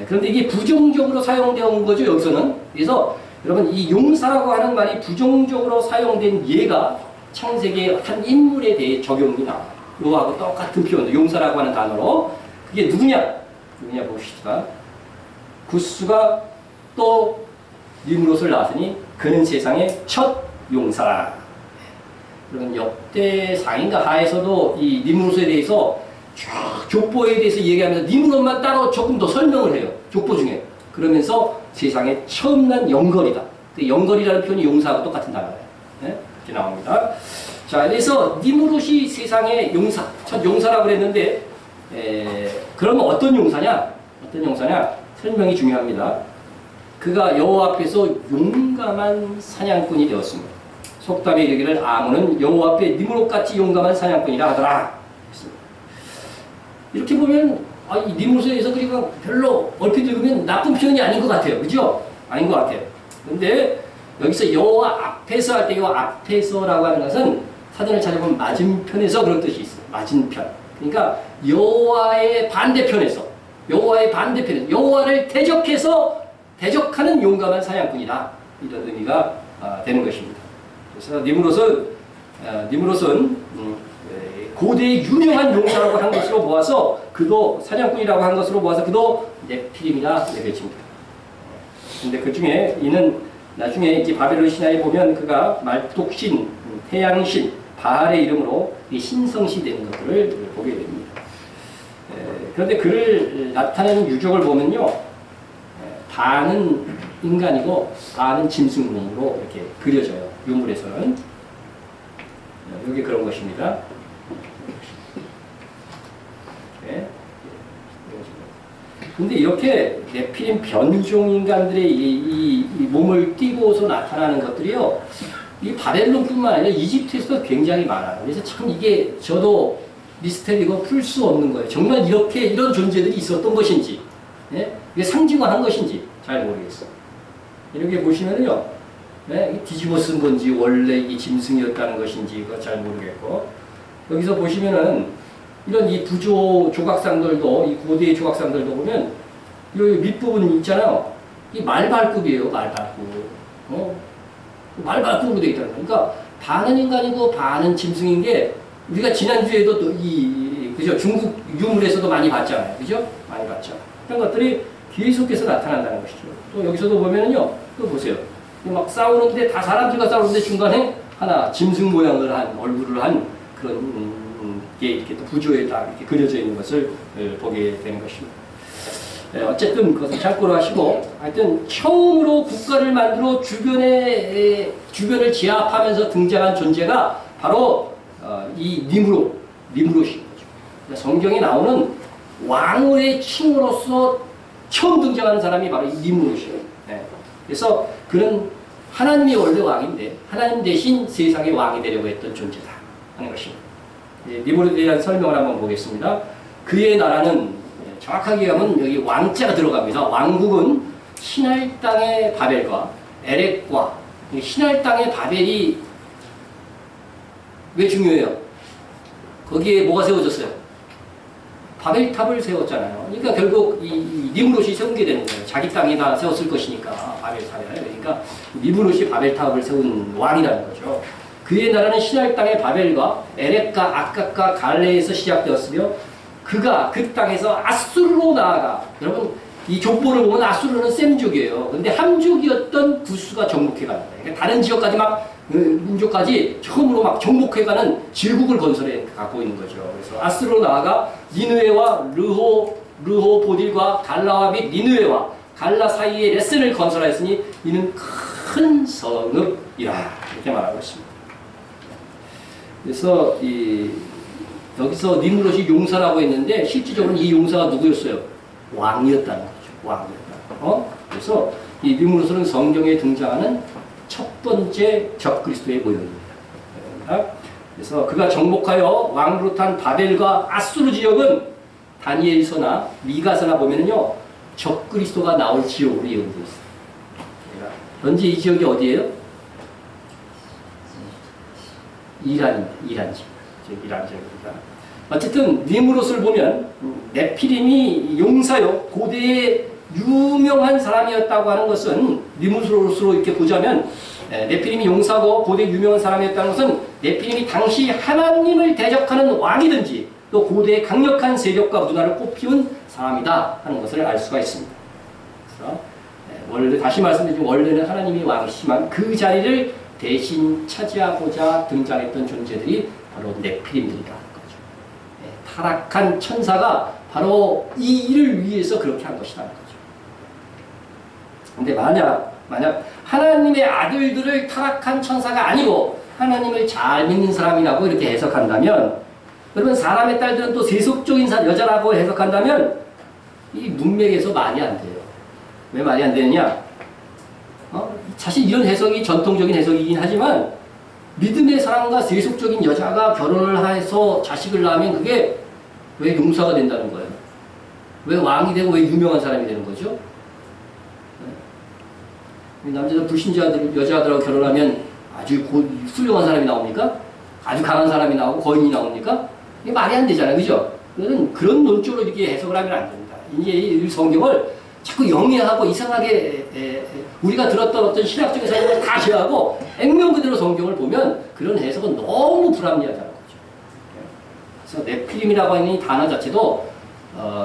그런데 이게 부정적으로 사용되어 거죠, 여기서는. 그래서 여러분 이 용사라고 하는 말이 부정적으로 사용된 예가 창세기의 한 인물에 대해 적용이 나와요. 요하고 똑같은 표현, 용사라고 하는 단어로. 그게 누구냐 봅시다. 구스가 또 니므롯을 낳았으니 그는 세상의 첫 용사라. 그러면 역대상인가 하에서도 이 니므롯에 대해서 쫙 족보에 대해서 얘기하면서 니므롯만 따로 조금 더 설명을 해요. 족보 중에. 그러면서 세상에 처음 난 영걸이다. 그 영걸이라는 표현이 용사하고 똑같은 단어예요. 네? 이렇게 나옵니다. 자, 그래서 니므롯이 세상의 용사, 첫 용사라고 그랬는데, 그러면 어떤 용사냐? 설명이 중요합니다. 그가 여호와 앞에서 용감한 사냥꾼이 되었습니다. 속담에 이르기를 아몬은 여호와 앞에 니므롯같이 용감한 사냥꾼이라 하더라. 이렇게 보면 이 니므롯에 대해서 그리고 별로 얼핏 읽으면 나쁜 표현이 아닌 것 같아요. 그죠? 아닌 것 같아요. 그런데 여기서 여호와 앞에서 할 때 요 앞에서라고 하는 것은 사전을 찾아보면 맞은편에서 그런 뜻이 있어요. 맞은편. 그러니까 여호와의 반대편에서 여호와를 대적하는 용감한 사냥꾼이다. 이런 의미가 되는 것입니다. 그래서 니므롯은 고대의 유명한 용사라고 한 것으로 보아서 그도 사냥꾼이라고 한 것으로 보아서 그도 네피림이라 여겨집니다. 근데 그 중에 이는 나중에 이제 바벨론 신화에 보면 그가 말뚝신, 태양신, 바알의 이름으로 신성시 되는 것들을 보게 됩니다. 그런데 그를 나타내는 유적을 보면요, 반은 인간이고 반은 짐승으로 이렇게 그려져요. 유물에서는. 여기 그런 것입니다. 근데 이렇게 네피림 변종 인간들의 이 몸을 띠고서 나타나는 것들이요, 이 바벨론뿐만 아니라 이집트에서도 굉장히 많아요. 그래서 참 이게 저도 미스테리고 풀 수 없는 거예요. 정말 이런 존재들이 있었던 것인지, 이게 상징화한 것인지 잘 모르겠어요. 이렇게 보시면요, 뒤집어 쓴 건지 원래 이 짐승이었다는 것인지 그거 잘 모르겠고, 여기서 보시면은 이런 이 부조 조각상들도, 이 고대의 조각상들도 보면 이 밑부분 있잖아요. 이 말발굽이에요. 말발굽. 말발굽으로 되어 있다는 거예요. 그러니까 반은 인간이고 반은 짐승인 게 우리가 지난주에도 또 그죠? 중국 유물에서도 많이 봤잖아요. 그죠? 많이 봤죠. 그런 것들이 계속해서 나타난다는 것이죠. 또 여기서도 보면은요, 또 보세요. 막 싸우는데 다 사람들과 싸우는데 중간에 하나 짐승 모양을 한 얼굴을 한 그런 게 이렇게 또 부조에 다 이렇게 그려져 있는 것을 보게 되는 것입니다. 어쨌든 그것은 참고로 하시고, 하여튼 처음으로 국가를 만들어 주변을 제압하면서 등장한 존재가 바로 이 니므롯인 거죠. 성경에 나오는 왕의 칭으로서 처음 등장하는 사람이 바로 이 니므롯이에요. 그래서 그는 하나님이 원래 왕인데 하나님 대신 세상의 왕이 되려고 했던 존재다 하는 것입니다. 니므롯에 대한 설명을 한번 보겠습니다. 그의 나라는 정확하게 하면 여기 왕자가 들어갑니다. 왕국은 신할 땅의 바벨과 에렉과 신할 땅의 바벨이 왜 중요해요? 거기에 뭐가 세워졌어요? 바벨탑을 세웠잖아요. 그러니까 결국 이 니므롯이 세운 게 되는 거예요. 자기 땅에다 세웠을 것이니까 바벨탑을. 그러니까 니므롯이 바벨탑을 세운 왕이라는 거죠. 그의 나라는 신할 땅의 바벨과 에렉과 악각과 갈레에서 시작되었으며 그가 그 땅에서 아수르로 나아가, 여러분 이 족보를 보면 아수르는 셈족이에요. 근데 함족이었던 구스가 정복해가는 거예요. 그러니까 다른 지역까지 막 민족까지 처음으로 막 정복해가는 질국을 건설해 갖고 있는 거죠. 그래서 아수르로 나아가 니느웨와 르호보딜과 갈라와 및 니느웨와 갈라 사이에 레센을 건설하였으니 이는 큰 성읍이라 이렇게 말하고 있습니다. 그래서 여기서 니므롯이 용사라고 했는데 실질적으로 이 용사가 누구였어요? 왕이었다는 거죠. 왕이었다. 그래서 이 니므롯은 성경에 등장하는 첫 번째 적그리스도의 모형입니다. 그래서 그가 정복하여 왕노릇한 바벨과 아수르 지역은 다니엘서나 미가서나 보면은요, 적그리스도가 나올 지역으로 예언되어 있어요. 현재 이 지역이 어디예요? 이란 지역입니다. 어쨌든 니므롯을 보면 네피림이 용사요, 고대의 유명한 사람이었다고 하는 것은 니므롯으로 이렇게 보자면 네피림이 용사고 고대 유명한 사람이었다는 것은 네피림이 당시 하나님을 대적하는 왕이든지 또 고대의 강력한 세력과 문화를 꽃피운 사람이다 하는 것을 알 수가 있습니다. 그래서 원래 다시 말씀드리면 원래는 하나님이 왕이시지만 그 자리를 대신 차지하고자 등장했던 존재들이 바로 네피림들이다 하는 거죠. 타락한 천사가 바로 이 일을 위해서 그렇게 한 것이라는 거죠. 근데 만약 하나님의 아들들을 타락한 천사가 아니고 하나님을 잘 믿는 사람이라고 이렇게 해석한다면, 여러분 사람의 딸들은 또 세속적인 여자라고 해석한다면 이 문맥에서 말이 안 돼요. 왜 말이 안 되느냐? 사실 이런 해석이 전통적인 해석이긴 하지만 믿음의 사람과 세속적인 여자가 결혼을 해서 자식을 낳으면 그게 왜 용사가 된다는 거예요? 왜 왕이 되고 왜 유명한 사람이 되는 거죠? 남자들 불신자들 여자들하고 결혼하면 아주 훌륭한 사람이 나옵니까? 아주 강한 사람이 나오고 거인이 나옵니까? 이게 말이 안 되잖아요, 그죠? 그런 논조로 이렇게 해석을 하면 안 된다. 이제 이 성경을 자꾸 영해하고 이상하게 우리가 들었던 어떤 신학적인 사실을 다 제하고 액면 그대로 성경을 보면 그런 해석은 너무 불합리하다는 거죠. 그래서 네피림이라고 하는 이 단어 자체도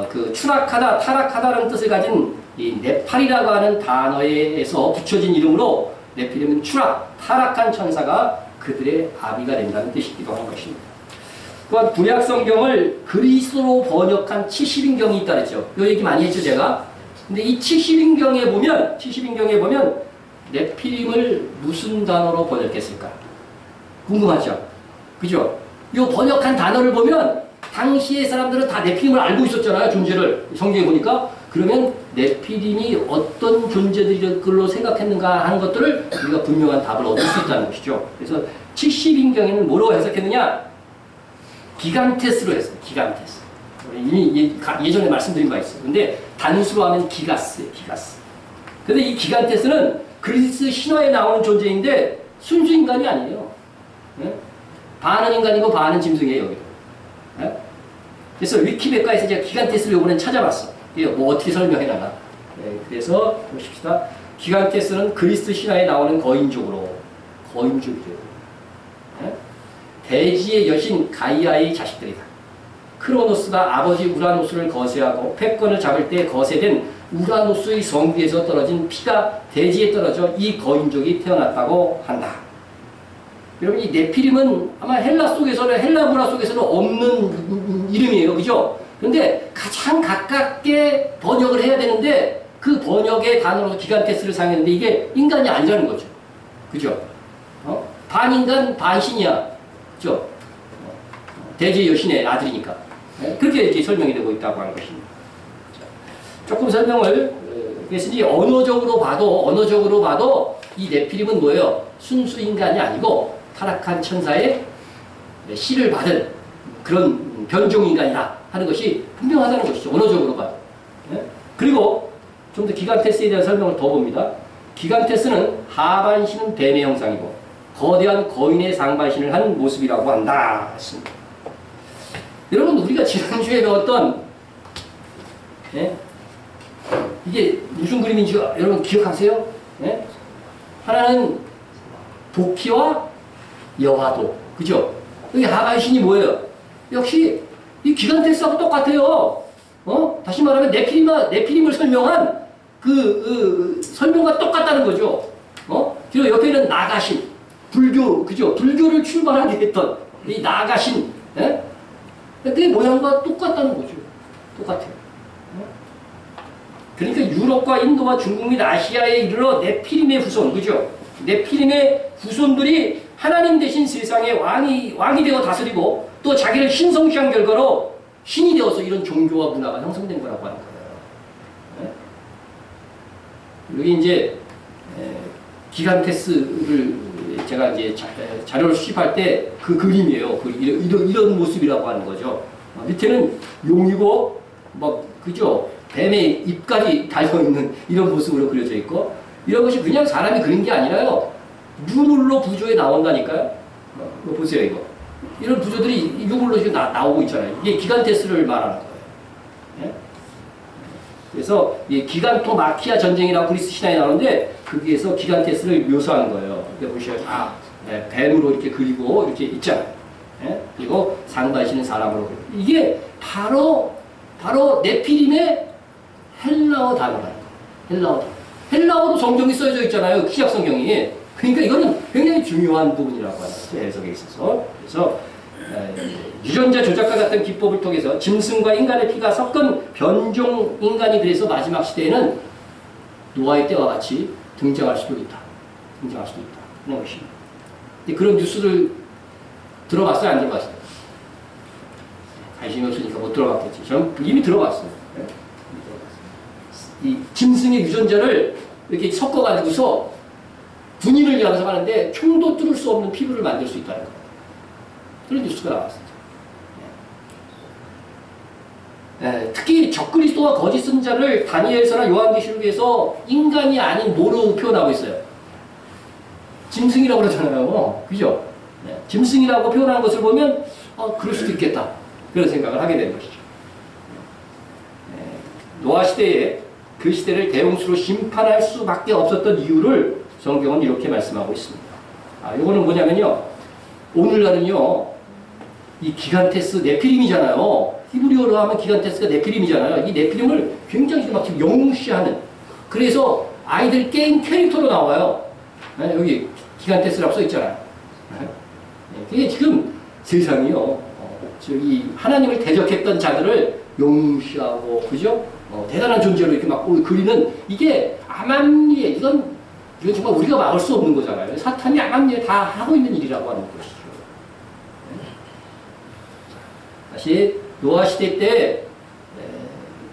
그 추락하다, 타락하다라는 뜻을 가진 이 네팔이라고 하는 단어에서 붙여진 이름으로 네피림은 추락, 타락한 천사가 그들의 아비가 된다는 뜻이기도 하는 것입니다. 또한 구약 성경을 그리스도로 번역한 70인경이 있다 그랬죠. 이 얘기 많이 했죠, 제가. 근데 이 70인경에 보면 네피림을 무슨 단어로 번역했을까? 궁금하죠? 그죠? 이 번역한 단어를 보면 당시의 사람들은 다 네피림을 알고 있었잖아요, 존재를. 성경에 보니까. 그러면 네피림이 어떤 존재들로 생각했는가 하는 것들을 우리가 분명한 답을 얻을 수 있다는 것이죠. 그래서 70인경에는 뭐라고 해석했느냐? 기간테스로 했어요. 기간테스. 이미 예전에 말씀드린 바 있어요. 근데 단수로 하면 기가스예요. 기가스. 근데 이 기간테스는 그리스 신화에 나오는 존재인데 순수 인간이 아니에요. 네? 반은 인간이고 반은 짐승이에요. 여기도. 네? 그래서 위키백과에서 제가 기간테스를 이번엔 찾아봤어. 이게 뭐 어떻게 설명해나가. 네, 그래서 보십시다. 기간테스는 그리스 신화에 나오는 거인족이래요. 네? 대지의 여신 가이아의 자식들이다. 크로노스가 아버지 우라노스를 거세하고 패권을 잡을 때 거세된 우라노스의 성기에서 떨어진 피가 대지에 떨어져 이 거인족이 태어났다고 한다. 여러분 이 네피림은 아마 헬라 문화 속에서는 없는 이름이에요. 그죠? 그런데 가장 가깝게 번역을 해야 되는데 그 번역의 단어로 기간테스를 사용했는데 이게 인간이 아니라는 거죠. 그죠? 반인간 반신이야. 그죠? 대지의 여신의 아들이니까. 그렇게 이렇게 설명이 되고 있다고 하는 것입니다. 조금 설명을, 그래서 이제 언어적으로 봐도 이 네피림은 뭐예요? 순수 인간이 아니고 타락한 천사의 씨를 받은 그런 변종 인간이다 하는 것이 분명하다는 것이죠. 언어적으로 봐도. 그리고 좀 더 기간테스에 대한 설명을 더 봅니다. 기간테스는 하반신은 뱀의 형상이고 거대한 거인의 상반신을 한 모습이라고 한다 했습니다. 여러분 우리가 지난주에 배웠던 이게 무슨 그림인지 여러분 기억하세요? 하나는 도키와 여화도. 그죠? 여기 하반신이 뭐예요? 역시 이 기간테스하고 똑같아요. 다시 말하면 네피림을 설명한 그 설명과 똑같다는 거죠. 그리고 옆에는 나가신 불교, 그죠? 불교를 출발하게 했던 이 나가신, 그 모양과 똑같다는 거죠. 똑같아요. 그러니까 유럽과 인도와 중국 및 아시아에 이르러 네피림의 후손, 그죠? 네피림의 후손들이 하나님 대신 세상의 왕이 되어 다스리고 또 자기를 신성시한 결과로 신이 되어서 이런 종교와 문화가 형성된 거라고 하는 거예요. 여기 이제 기간테스를 제가 이제 자료를 수집할 때 그 그림이에요. 이런 모습이라고 하는 거죠. 밑에는 용이고 그죠? 뱀의 입까지 달려있는 이런 모습으로 그려져 있고 이런 것이 그냥 사람이 그린 게 아니라요. 유물로 부조에 나온다니까요. 이거 보세요, 이거. 이런 부조들이 유물로 지금 나오고 있잖아요. 이게 기간테스를 말하는 거예요. 예? 그래서 이 기간토마키아 전쟁이라고 그리스 신화에 나오는데 거기에서 기간테스를 묘사하는 거예요. 이렇게 보시면 뱀으로 이렇게 그리고 이렇게 있잖아요. 예? 그리고 상반신은 사람으로 그리고 이게 바로 네피림의 헬라어 단어라는 거예요. 헬라어도 성경이 써져 있잖아요. 시약 성경이. 그러니까 이거는 굉장히 중요한 부분이라고 하는 거죠. 해석에 있어서. 그래서 유전자 조작과 같은 기법을 통해서 짐승과 인간의 피가 섞은 변종 인간이 그래서 마지막 시대에는 노아의 때와 같이 등장할 수도 있다. 하는 것입니다. 근데 그런 뉴스를 들어봤어요? 안 들어봤어요? 관심이 없으니까 못 들어봤겠지. 저는 이미 들어봤어요. 이 짐승의 유전자를 이렇게 섞어가지고서 군인을 양성하는데 총도 뚫을 수 없는 피부를 만들 수 있다는 거예요. 그런 뉴스가 나왔습니다. 특히 적그리스도와 거짓 선자를 다니엘서나 요한계시록에서 인간이 아닌 뭐로 표현하고 있어요? 짐승이라고 그러잖아요. 그죠? 짐승이라고 표현한 것을 보면 그럴 수도 있겠다. 그런 생각을 하게 되는 것이죠. 노아 시대에 그 시대를 대홍수로 심판할 수밖에 없었던 이유를 성경은 이렇게 말씀하고 있습니다. 이거는 뭐냐면요. 오늘날은요. 이 기간테스 네피림이잖아요. 히브리어로 하면 기간테스가 네피림이잖아요. 이 네피림을 굉장히 막 지금 영웅시하는. 그래서 아이들 게임 캐릭터로 나와요. 여기 기간테스라고 써 있잖아요. 그게 지금 세상이요. 저기 하나님을 대적했던 자들을 영웅시하고, 그죠? 대단한 존재로 이렇게 막 그리는 이게 암암리에 이건 정말 우리가 막을 수 없는 거잖아요. 사탄이 암암리에 다 하고 있는 일이라고 하는 것이죠. 다시 노아 시대 때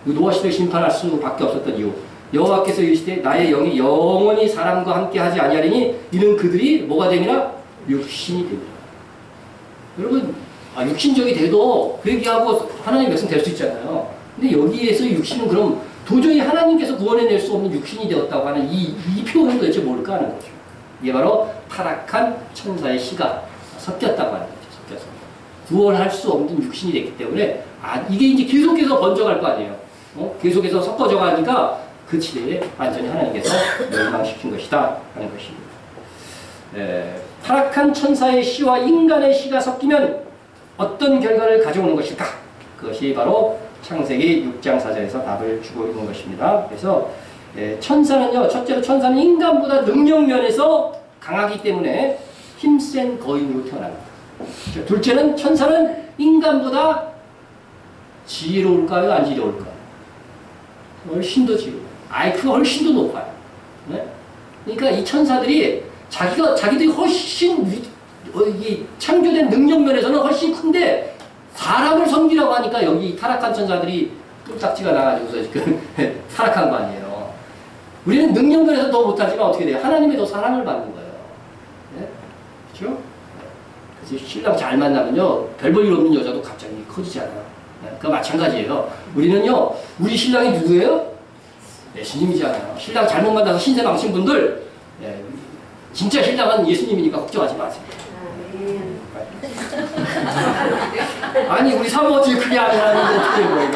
노아 시대를 심판할 수밖에 없었던 이유. 여호와께서 이르시되 나의 영이 영원히 사람과 함께 하지 아니하리니 이는 그들이 뭐가 되니라? 육신이 되리라. 여러분 육신적이 돼도 그 얘기하고 하나님 백성 될 수 있잖아요. 근데 여기에서 육신은 그럼 도저히 하나님께서 구원해낼 수 없는 육신이 되었다고 하는 이 표현은 도대체 뭘까 하는 거죠. 이게 바로 타락한 천사의 씨가 섞였다고 하는 거죠. 섞여서. 구원할 수 없는 육신이 됐기 때문에 이게 이제 계속해서 번져갈 거 아니에요. 계속해서 섞어져 가니까 그 시대에 완전히 하나님께서 멸망시킨 것이다 하는 것입니다. 타락한 천사의 씨와 인간의 씨가 섞이면 어떤 결과를 가져오는 것일까? 그것이 바로 창세기 6장 4절에서 답을 주고 있는 것입니다. 그래서 천사는요, 첫째로 천사는 인간보다 능력면에서 강하기 때문에 힘센 거인으로 태어납니다. 둘째는 천사는 인간보다 지혜로울까요? 안 지혜로울까요? 훨씬 더 지혜로워요. IQ가 훨씬 더 높아요. 네? 그러니까 이 천사들이 자기들이 훨씬 이 창조된 능력면에서는 훨씬 큰데 사람을 섬기라고 하니까 여기 타락한 천사들이 뚝딱지가 나가지고서 지금 타락한 거 아니에요. 우리는 능력면에서 더 못하지만 어떻게 돼요? 하나님의 더 사랑을 받는 거예요. 네? 그렇죠? 그래서 신랑 잘 만나면요 별 볼 일 없는 여자도 갑자기 커지잖아요. 네? 그거 마찬가지예요. 우리는요 우리 신랑이 누구예요? 예수님이잖아요. 신랑 잘못 만나서 신세 망친 분들 진짜 신랑은 예수님이니까 걱정하지 마세요. 아니 우리 사모 어떻게 크게 안 하는데 어떻게 된 거예요?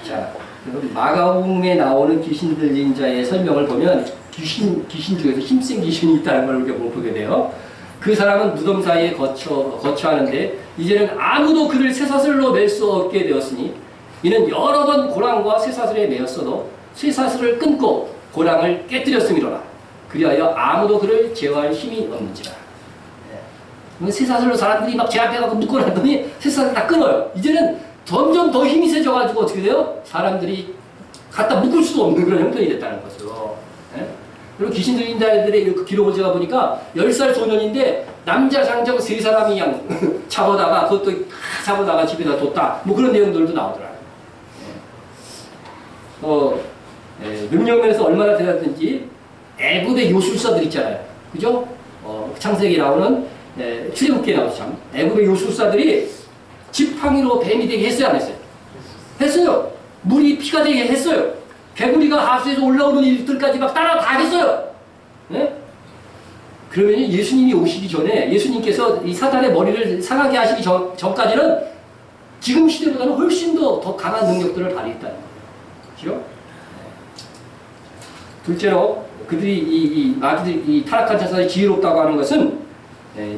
자, 그럼 마가복음에 나오는 귀신 들린 자의 설명을 보면 귀신 중에서 힘센 귀신이 있다는 걸 우리가 보게 돼요. 그 사람은 무덤 사이에 거처하는데 이제는 아무도 그를 쇠사슬로 맬 수 없게 되었으니 이는 여러 번 고랑과 쇠사슬에 매였어도 쇠사슬을 끊고 고랑을 깨뜨렸음이로라. 그리하여 아무도 그를 제어할 힘이 없는지라. 쇠사슬로 사람들이 막 제 앞에 가서 묶어놨더니 쇠사슬 다 끊어요. 이제는 점점 더 힘이 세져가지고 어떻게 돼요? 사람들이 갖다 묶을 수도 없는 그런 형편이 됐다는 거죠. 그리고 귀신 들린 자들의 그 기록을 제가 보니까 10살 소년인데 남자 장정 3사람이 그냥 잡아다가 그것도 잡아다가 집에다 뒀다. 뭐 그런 내용들도 나오더라고요. 능력면에서 얼마나 대단한지 애굽의 요술사들 있잖아요. 그죠? 창세기 나오는 출애굽기에 나오죠. 참. 애굽의 요술사들이 지팡이로 뱀이 되게 했어요, 안 했어요? 했어요. 물이 피가 되게 했어요. 개구리가 하수에서 올라오는 일들까지 막 따라 다 했어요. 네? 그러면 예수님이 오시기 전에 예수님께서 이 사탄의 머리를 상하게 하시기 전까지는 지금 시대보다는 훨씬 더 강한 능력들을 발휘했다는 거예요. 그렇죠? 둘째로 그들이 이 타락한 천사들이 지혜롭다고 하는 것은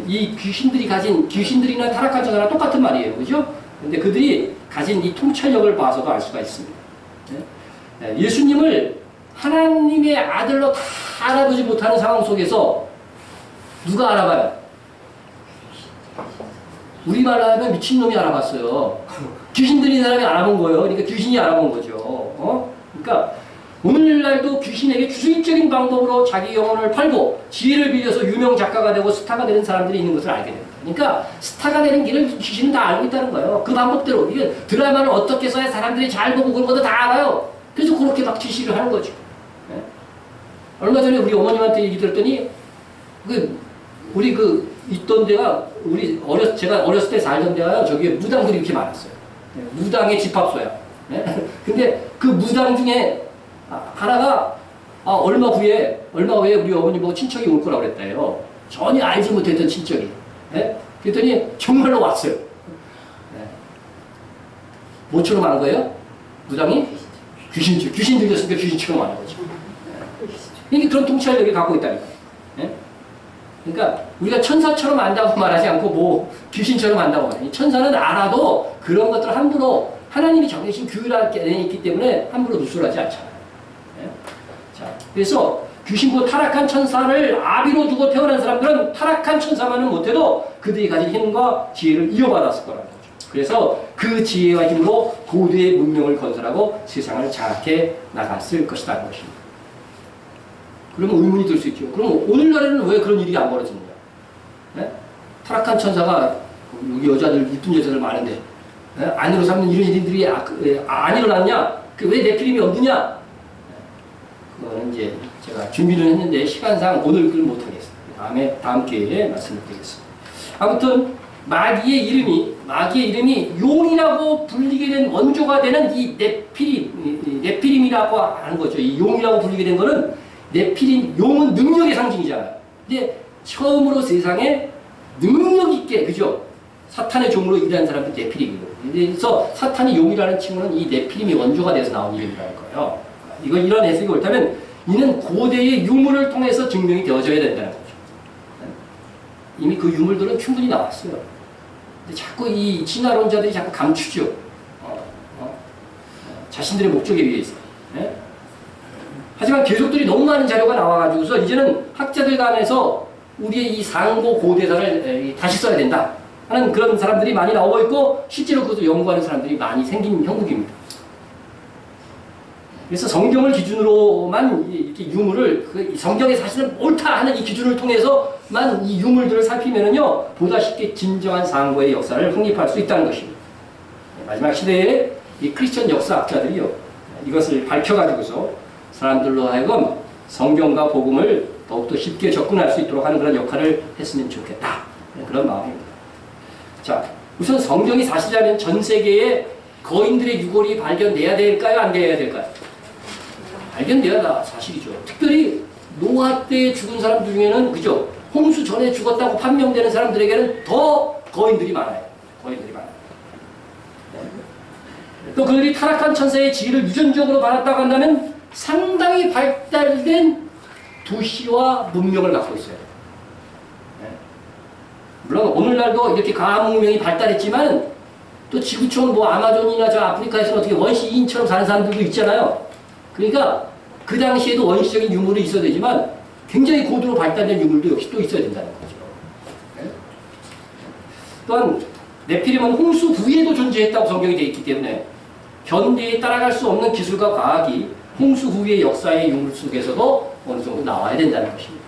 이 귀신들이나 타락한 천사랑 똑같은 말이에요. 그죠? 근데 그들이 가진 이 통찰력을 봐서도 알 수가 있습니다. 예수님을 하나님의 아들로 다 알아보지 못하는 상황 속에서 누가 알아봐요? 우리말로 하면 미친놈이 알아봤어요. 귀신 들린 사람이 알아본 거예요. 그러니까 귀신이 알아본 거죠. 그러니까 오늘날도 귀신에게 주술적인 방법으로 자기 영혼을 팔고 지혜를 빌려서 유명 작가가 되고 스타가 되는 사람들이 있는 것을 알게 됩니다. 그러니까 스타가 되는 길을 귀신은 다 알고 있다는 거예요. 그 방법대로. 이게 드라마를 어떻게 써야 사람들이 잘 보고 그런 것도 다 알아요. 그래서 그렇게 막 지시를 하는 거죠. 얼마 전에 우리 어머님한테 얘기 들었더니 우리 있던 데가 제가 어렸을 때 살던 데가요. 저기에 무당들이 이렇게 많았어요. 무당의 집합소야. 근데 그 무당 중에 하나가 얼마 후에 우리 어머니 보고 친척이 올 거라고 그랬대요. 전혀 알지 못했던 친척이. 그랬더니 정말로 왔어요. 뭐처럼 한 거예요? 무당이? 귀신 들렸으니까 귀신처럼 하는 거죠. 이게 그런 통찰력을 갖고 있다니까. 그러니까 우리가 천사처럼 안다고 말하지 않고 뭐 귀신처럼 안다고 말해요. 천사는 알아도 그런 것들을 함부로 하나님이 정해진 규율하게 되어 있기 때문에 함부로 누설하지 않잖아요. 자, 그래서 귀신고 타락한 천사를 아비로 두고 태어난 사람들은 타락한 천사만은 못해도 그들이 가진 힘과 지혜를 이어받았을 거라는 거죠. 그래서 그 지혜와 힘으로 고대의 문명을 건설하고 세상을 장악해 나갔을 것이라는 것입니다. 그러면 의문이 들 수 있죠. 그럼 오늘날에는 왜 그런 일이 안 벌어지느냐? 타락한 천사가 여기 여자들 이쁜 여자들 많은데 아내로 삼는 이런 일들이 안 일어났냐? 왜 네피림이 없느냐? 그거는 이제 제가 준비를 했는데 시간상 오늘 그걸 못하겠습니다. 다음 기회에 말씀을 드리겠습니다. 아무튼 마귀의 이름이 용이라고 불리게 된 원조가 되는 이 네피림이라고 하는 거죠. 이 용이라고 불리게 된 거는 네피림, 용은 능력의 상징이잖아요. 근데 처음으로 세상에 능력 있게, 그죠? 사탄의 종으로 일하는 사람이 네피림이에요. 그래서 사탄이 용이라는 친구는 이 네피림이 원조가 돼서 나온 이름이라는 거예요. 이런 해석이 옳다면 이는 고대의 유물을 통해서 증명이 되어져야 된다는 거죠. 이미 그 유물들은 충분히 나왔어요. 근데 자꾸 이 진화론자들이 자꾸 감추죠. 자신들의 목적에 의해서. 하지만 계속들이 너무 많은 자료가 나와가지고서 이제는 학자들 간에서 우리의 이 상고 고대사를 다시 써야 된다 하는 그런 사람들이 많이 나오고 있고 실제로 그것을 연구하는 사람들이 많이 생긴 형국입니다. 그래서 성경을 기준으로만 이렇게 유물을 성경의 사실은 옳다 하는 이 기준을 통해서만 이 유물들을 살피면은요 보다 쉽게 진정한 상고의 역사를 확립할 수 있다는 것입니다. 마지막 시대에 이 크리스천 역사학자들이요 이것을 밝혀가지고서 사람들로 하여금 성경과 복음을 더욱더 쉽게 접근할 수 있도록 하는 그런 역할을 했으면 좋겠다. 그런 마음입니다. 자, 우선 성경이 사실이라면 전 세계에 거인들의 유골이 발견돼야 될까요? 안 돼야 될까요? 발견돼야 사실이죠. 특별히 노아 때 죽은 사람들 중에는 그죠? 홍수 전에 죽었다고 판명되는 사람들에게는 더 거인들이 많아요. 또 그들이 타락한 천사의 지혜를 유전적으로 받았다고 한다면 상당히 발달된 도시와 문명을 갖고 있어요. 물론 오늘날도 이렇게 과학 문명이 발달했지만 또 지구촌 뭐 아마존이나 저 아프리카에서는 어떻게 원시인처럼 사는 사람들도 있잖아요. 그러니까 그 당시에도 원시적인 유물이 있어야 되지만 굉장히 고도로 발달된 유물도 역시 또 있어야 된다는 거죠. 또한 네피림은 홍수 후에도 존재했다고 성경이 되어 있기 때문에 현대에 따라갈 수 없는 기술과 과학이 홍수 후의 역사의 유물 속에서도 어느 정도 나와야 된다는 것입니다.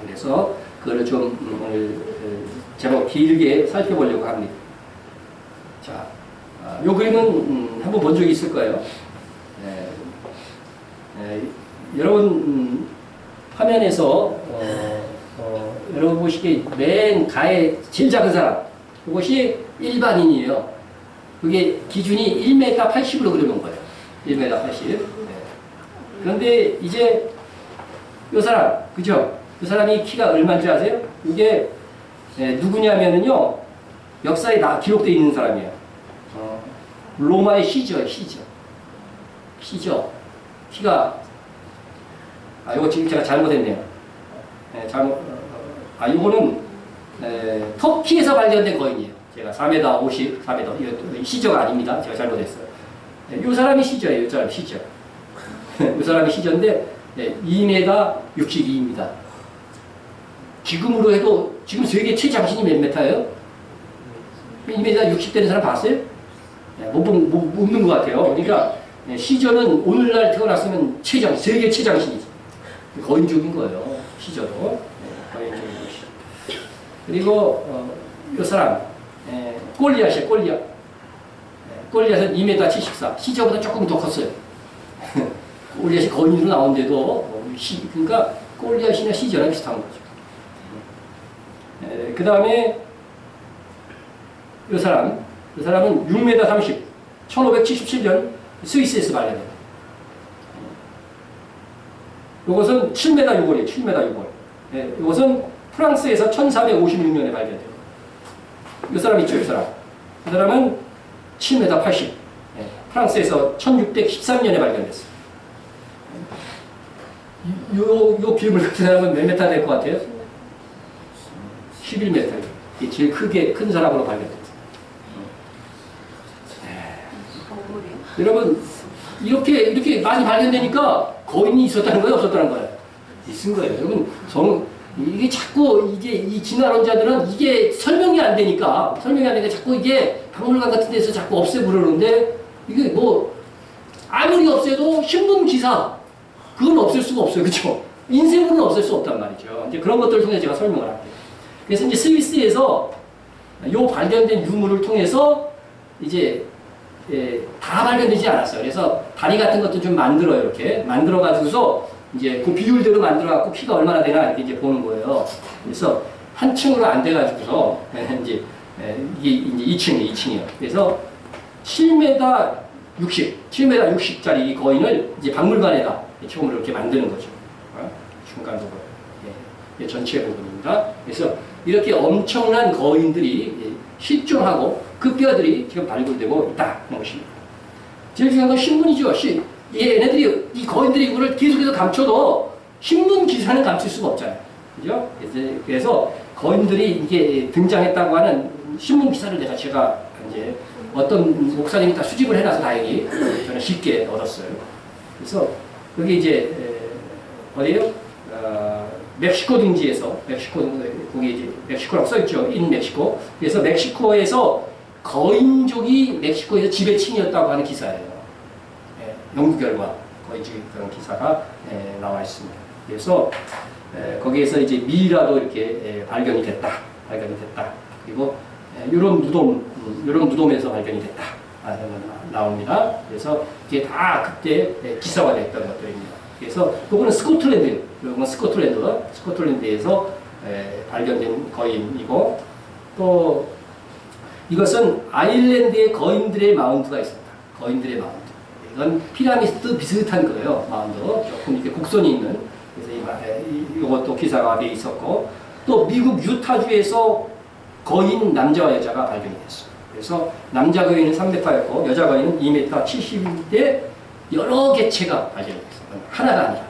그래서 그걸 좀 오늘 제가 길게 살펴보려고 합니다. 자, 이 그림은 한번 본 적이 있을 거예요. 여러분 화면에서 여러분 보시기에 맨 가에 제일 작은 사람 이것이 일반인이에요. 그게 기준이 1m 80으로 그려놓은 거예요. 1m 80. 그런데 이제 이 사람, 그죠? 그 사람이 키가 얼마인지 아세요? 이게 누구냐면은요, 역사에 기록되어 있는 사람이에요. 로마의 시저예요, 시저. 키가, 이거 지금 제가 잘못했네요. 이거는 터키에서 발견된 거인이에요. 제가 4m 50, 4m. 이거 시저가 아닙니다. 제가 잘못했어요. 이 사람이 시저예요. 이 사람이 시저. 이 사람이 시저인데 2m 62입니다. 지금으로 해도 지금 세계 최장신이 몇 메타예요? 2m 60 되는 사람 봤어요? 못 본 것 같아요. 그러니까 시저는 오늘날 태어났으면 세계 최장신이지. 거인족인 거예요. 시저도. 거인족인 것이. 그리고 이 사람 골리앗이에요. 골리앗은 2m 74. 시저보다 조금 더 컸어요. 골리앗이 거인으로 나온데도 그러니까 골리앗이나 시저랑 비슷한 거죠. 그 다음에 이 사람은 6m 30, 1577년 스위스에서 발견됩니다. 이것은 7m 6월이에요. 7m 6월. 이것은 프랑스에서 1456년에 발견돼요. 이 사람 있죠, 이 사람. 이 사람은 7m 80. 프랑스에서 1613년에 발견됐어요. 요 비음을 같은 사람은 몇 메타 될 것 같아요? 11m. 제일 큰 사람으로 발견됐어요. 여러분, 이렇게 많이 발견되니까 거인이 있었다는 거예요, 없었다는 거예요? 있은 거예요. 여러분, 이게 자꾸 이 진화론자들은 이게 설명이 안 되니까 자꾸 이게 박물관 같은 데서 자꾸 없애부르는데 이게 뭐 아무리 없애도 신문 기사 그건 없앨 수가 없어요. 그렇죠? 인쇄물은 없앨 수 없단 말이죠. 이제 그런 것들을 통해서 제가 설명을 할게요. 그래서 이제 스위스에서 요 발견된 유물을 통해서 이제 다 발견되지 않았어요. 그래서 다리 같은 것도 좀 만들어요. 이렇게 만들어가지고서 이제 그 비율대로 만들어갖고 키가 얼마나 되나 이렇게 이제 보는 거예요. 그래서 한 층으로 안 돼가지고서 이제 이게 2층이에요. 그래서 7m 60짜리 이 거인을 이제 박물관에다 처음으로 이렇게 만드는 거죠. 중간 부분. 전체 부분입니다. 그래서 이렇게 엄청난 거인들이 실존하고 그 뼈들이 지금 발굴되고 있다는 것입니다. 제일 중요한 건 신문이죠. 얘네들이, 이 거인들이 이거를 계속해서 감춰도 신문 기사는 감출 수가 없잖아요. 그죠? 그래서 거인들이 이게 등장했다고 하는 신문 기사를 제가 이제 어떤 목사님이 다 수집을 해놔서 다행히 저는 쉽게 얻었어요. 그래서 여기 이제 어디에요? 멕시코 등지에서 거기 이제 멕시코라고 써있죠. 인 멕시코. 그래서 멕시코에서 거인족이 멕시코에서 지배층이었다고 하는 기사예요. 연구 결과 거인족 그런 기사가 나와 있습니다. 그래서 거기에서 이제 미라도 이렇게 발견이 됐다. 그리고 이런 무덤에서 발견이 됐다. 나옵니다. 그래서 이게 다 그때 기사화됐던 것들입니다. 그래서 그거는 스코틀랜드에서 발견된 거인이고 또 이것은 아일랜드의 거인들의 마운드가 있습니다. 거인들의 마운드. 이건 피라미드 비슷한 거예요. 마운드 조금 이렇게 곡선이 있는. 그래서 이것도 기사가 돼 있었고 또 미국 유타주에서 거인 남자와 여자가 발견이 됐어요. 그래서 남자 거인은 3m였고 여자 거인은 2m 70인데 여러 개체가 발견됐어요. 하나가 아니라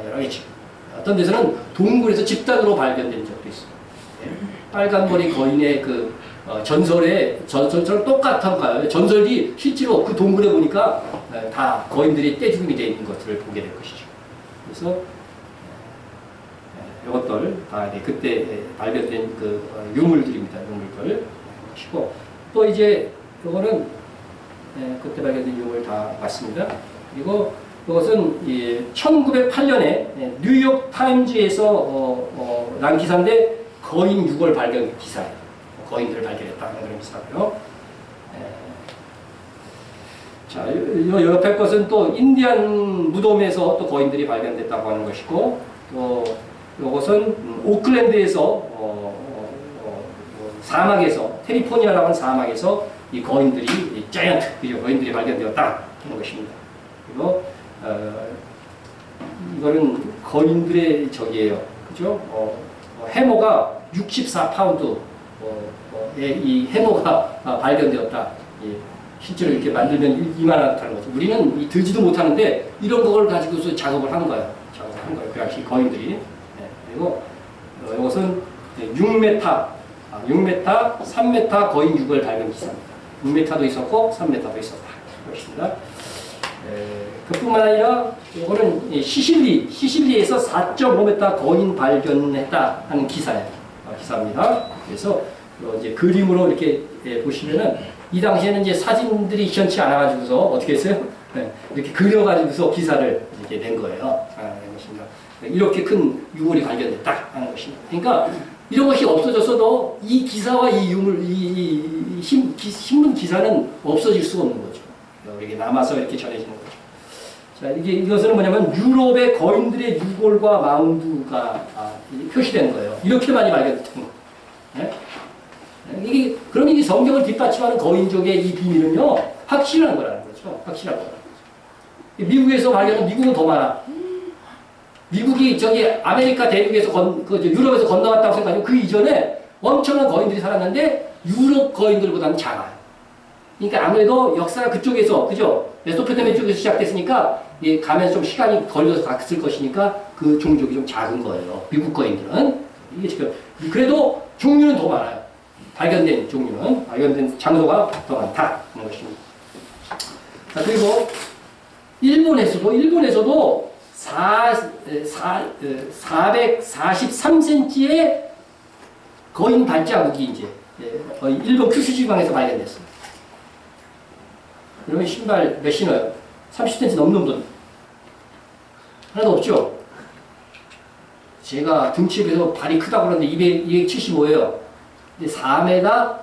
여러 개체. 어떤 데서는 동굴에서 집단으로 발견된 적도 있어요. 빨간 머리 거인의 그 전설처럼 똑같아요. 전설이 실제로 그 동굴에 보니까 다 거인들이 떼죽음이 되어 있는 것들을 보게 될 것이죠. 그래서 이것들 다 그때 발견된 그 유물들입니다. 유물들 것이고 또 이제 이거는 그때 발견된 유물 다 맞습니다. 그리고 이것은 1908년에 뉴욕 타임즈에서 난 기사인데 거인 6월 발견 기사예요. 거인들을 발견했다는 그런 기사고요. 자, 요 옆에 것은 또 인디안 무덤에서 또 거인들이 발견됐다고 하는 것이고 또 이것은 오클랜드에서 사막에서 캘리포니아라는 사막에서 이 거인들이 자이언트 거인들이 발견되었다 하는 것입니다. 그리고 이거는 거인들의 적이에요. 그죠? 해모가 64파운드 이 해모가 발견되었다. 실제로 이렇게 만들면 이만하다는 거죠. 우리는 들지도 못하는데 이런 걸 가지고서 작업을 한 거예요. 그 당시 거인들이. 그리고 이것은 6m, 3m 거인 6월 발견 기사입니다. 6m도 있었고 3m도 있었다. 그렇습니다. 그뿐만 아니라 이거는 시실리에서 4.5m 거인 발견했다 하는 기사입니다. 그래서 이제 그림으로 이렇게 보시면은 이 당시에는 이제 사진들이 시원치 않아가지고서 어떻게 했어요? 이렇게 그려가지고서 기사를 이렇게 낸 거예요. 이렇게 큰 유물이 발견됐다 하는 것입니다. 그러니까 이런 것이 없어졌어도 이 기사와 이 유물, 이 신문 기사는 없어질 수가 없는 거죠. 이게 남아서 이렇게 전해지는 거죠. 자, 이것은 뭐냐면 유럽의 거인들의 유골과 마운드가 표시된 거예요. 이렇게 많이 발견됐던 거. 네? 이게, 그럼 이게 성경을 뒷받침하는 거인족의 이 비밀은요, 확실한 거라는 거죠. 확실한 거라는 거죠. 미국에서 발견한, 미국은 더 많아. 미국이 저기 아메리카 대륙에서 유럽에서 건너갔다고 생각하면 그 이전에 엄청난 거인들이 살았는데 유럽 거인들보다는 작아요. 그러니까 아무래도 역사가 그쪽에서, 그죠? 메소포타미아 쪽에서 시작됐으니까 가면서 좀 시간이 걸려서 갔을 것이니까 그 종족이 좀 작은 거예요. 미국 거인들은. 이게 지금, 그래도 종류는 더 많아요. 발견된 종류는, 발견된 장소가 더 많다. 그런 것입니다. 자, 그리고 일본에서도 443cm의 거인 발자국이 이제 일본 큐슈 지방에서 발견됐어요. 그러면 신발 몇 신어요? 30cm 넘는 분 하나도 없죠? 제가 등치에 비해서 발이 크다고 그러는데 275예요. 근데 4m,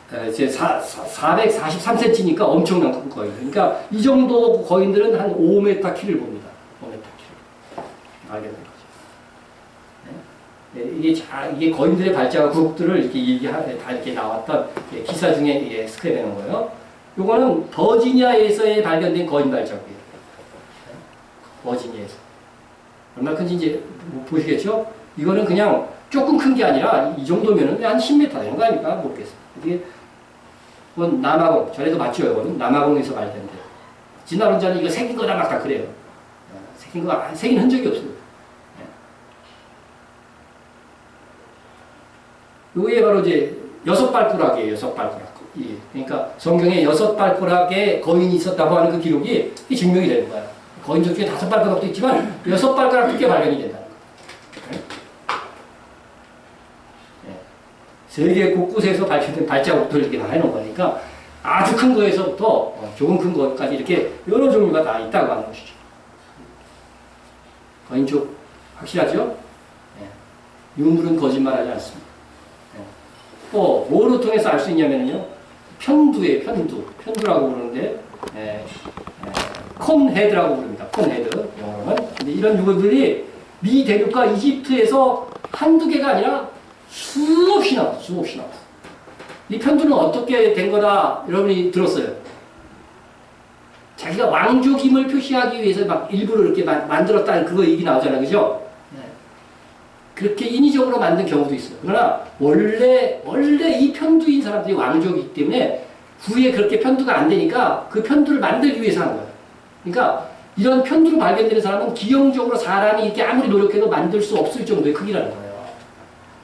443cm니까 엄청난 큰 거인. 그러니까 이 정도 거인들은 한 5m 키를 봅니다. 5m 키를. 발견된 거죠. 네? 이게 거인들의 발자국들을 다 이렇게 나왔던 기사 중에 스크랩해 놓은 거예요. 요거는 버지니아에서의 발견된 거인 발자국이에요. 버지니아에서. 얼마나 큰지 이제 보시겠죠? 이거는 그냥 조금 큰 게 아니라 이 정도면은 한 10m 되는 거 아닙니까? 모르겠어요. 이게 그건 남아공, 전에도 맞죠? 이거는 남아공에서 발견돼요. 진화론자는 이거 새긴 거다 막 다 그래요. 새긴 흔적이 없어요. 이게 바로 이제 6발가락이에요. 6발가락. 그러니까 성경에 6발가락의 거인이 있었다고 하는 그 기록이 증명이 되는 거야. 거인족 중에 5발가락도 있지만 6발가락 꽤 발견이 된다는 거야. 세계 곳곳에서 발견된 발자국들을 이렇게 다 해놓은 거니까 아주 큰 거에서부터 조금 큰 것까지 이렇게 여러 종류가 다 있다고 하는 것이죠. 거인족 확실하죠? 유물은 거짓말하지 않습니다. 또 뭐로 통해서 알 수 있냐면요, 편두예요. 편두라고 부르는데 콘헤드라고 부릅니다. 콘헤드 영어로는. 근데 이런 유물들이 미 대륙과 이집트에서 한두 개가 아니라 수없이 나와. 이 편두는 어떻게 된 거다 여러분이 들었어요? 자기가 왕족임을 표시하기 위해서 막 일부러 이렇게 만들었다는 그거 얘기 나오잖아요. 그죠? 그렇게 인위적으로 만든 경우도 있어요. 그러나 원래 이 편두인 사람들이 왕족이기 때문에 후에 그렇게 편두가 안 되니까 그 편두를 만들기 위해서 하는 거예요. 그러니까 이런 편두로 발견되는 사람은 기형적으로 사람이 이렇게 아무리 노력해도 만들 수 없을 정도의 크기라는 거예요.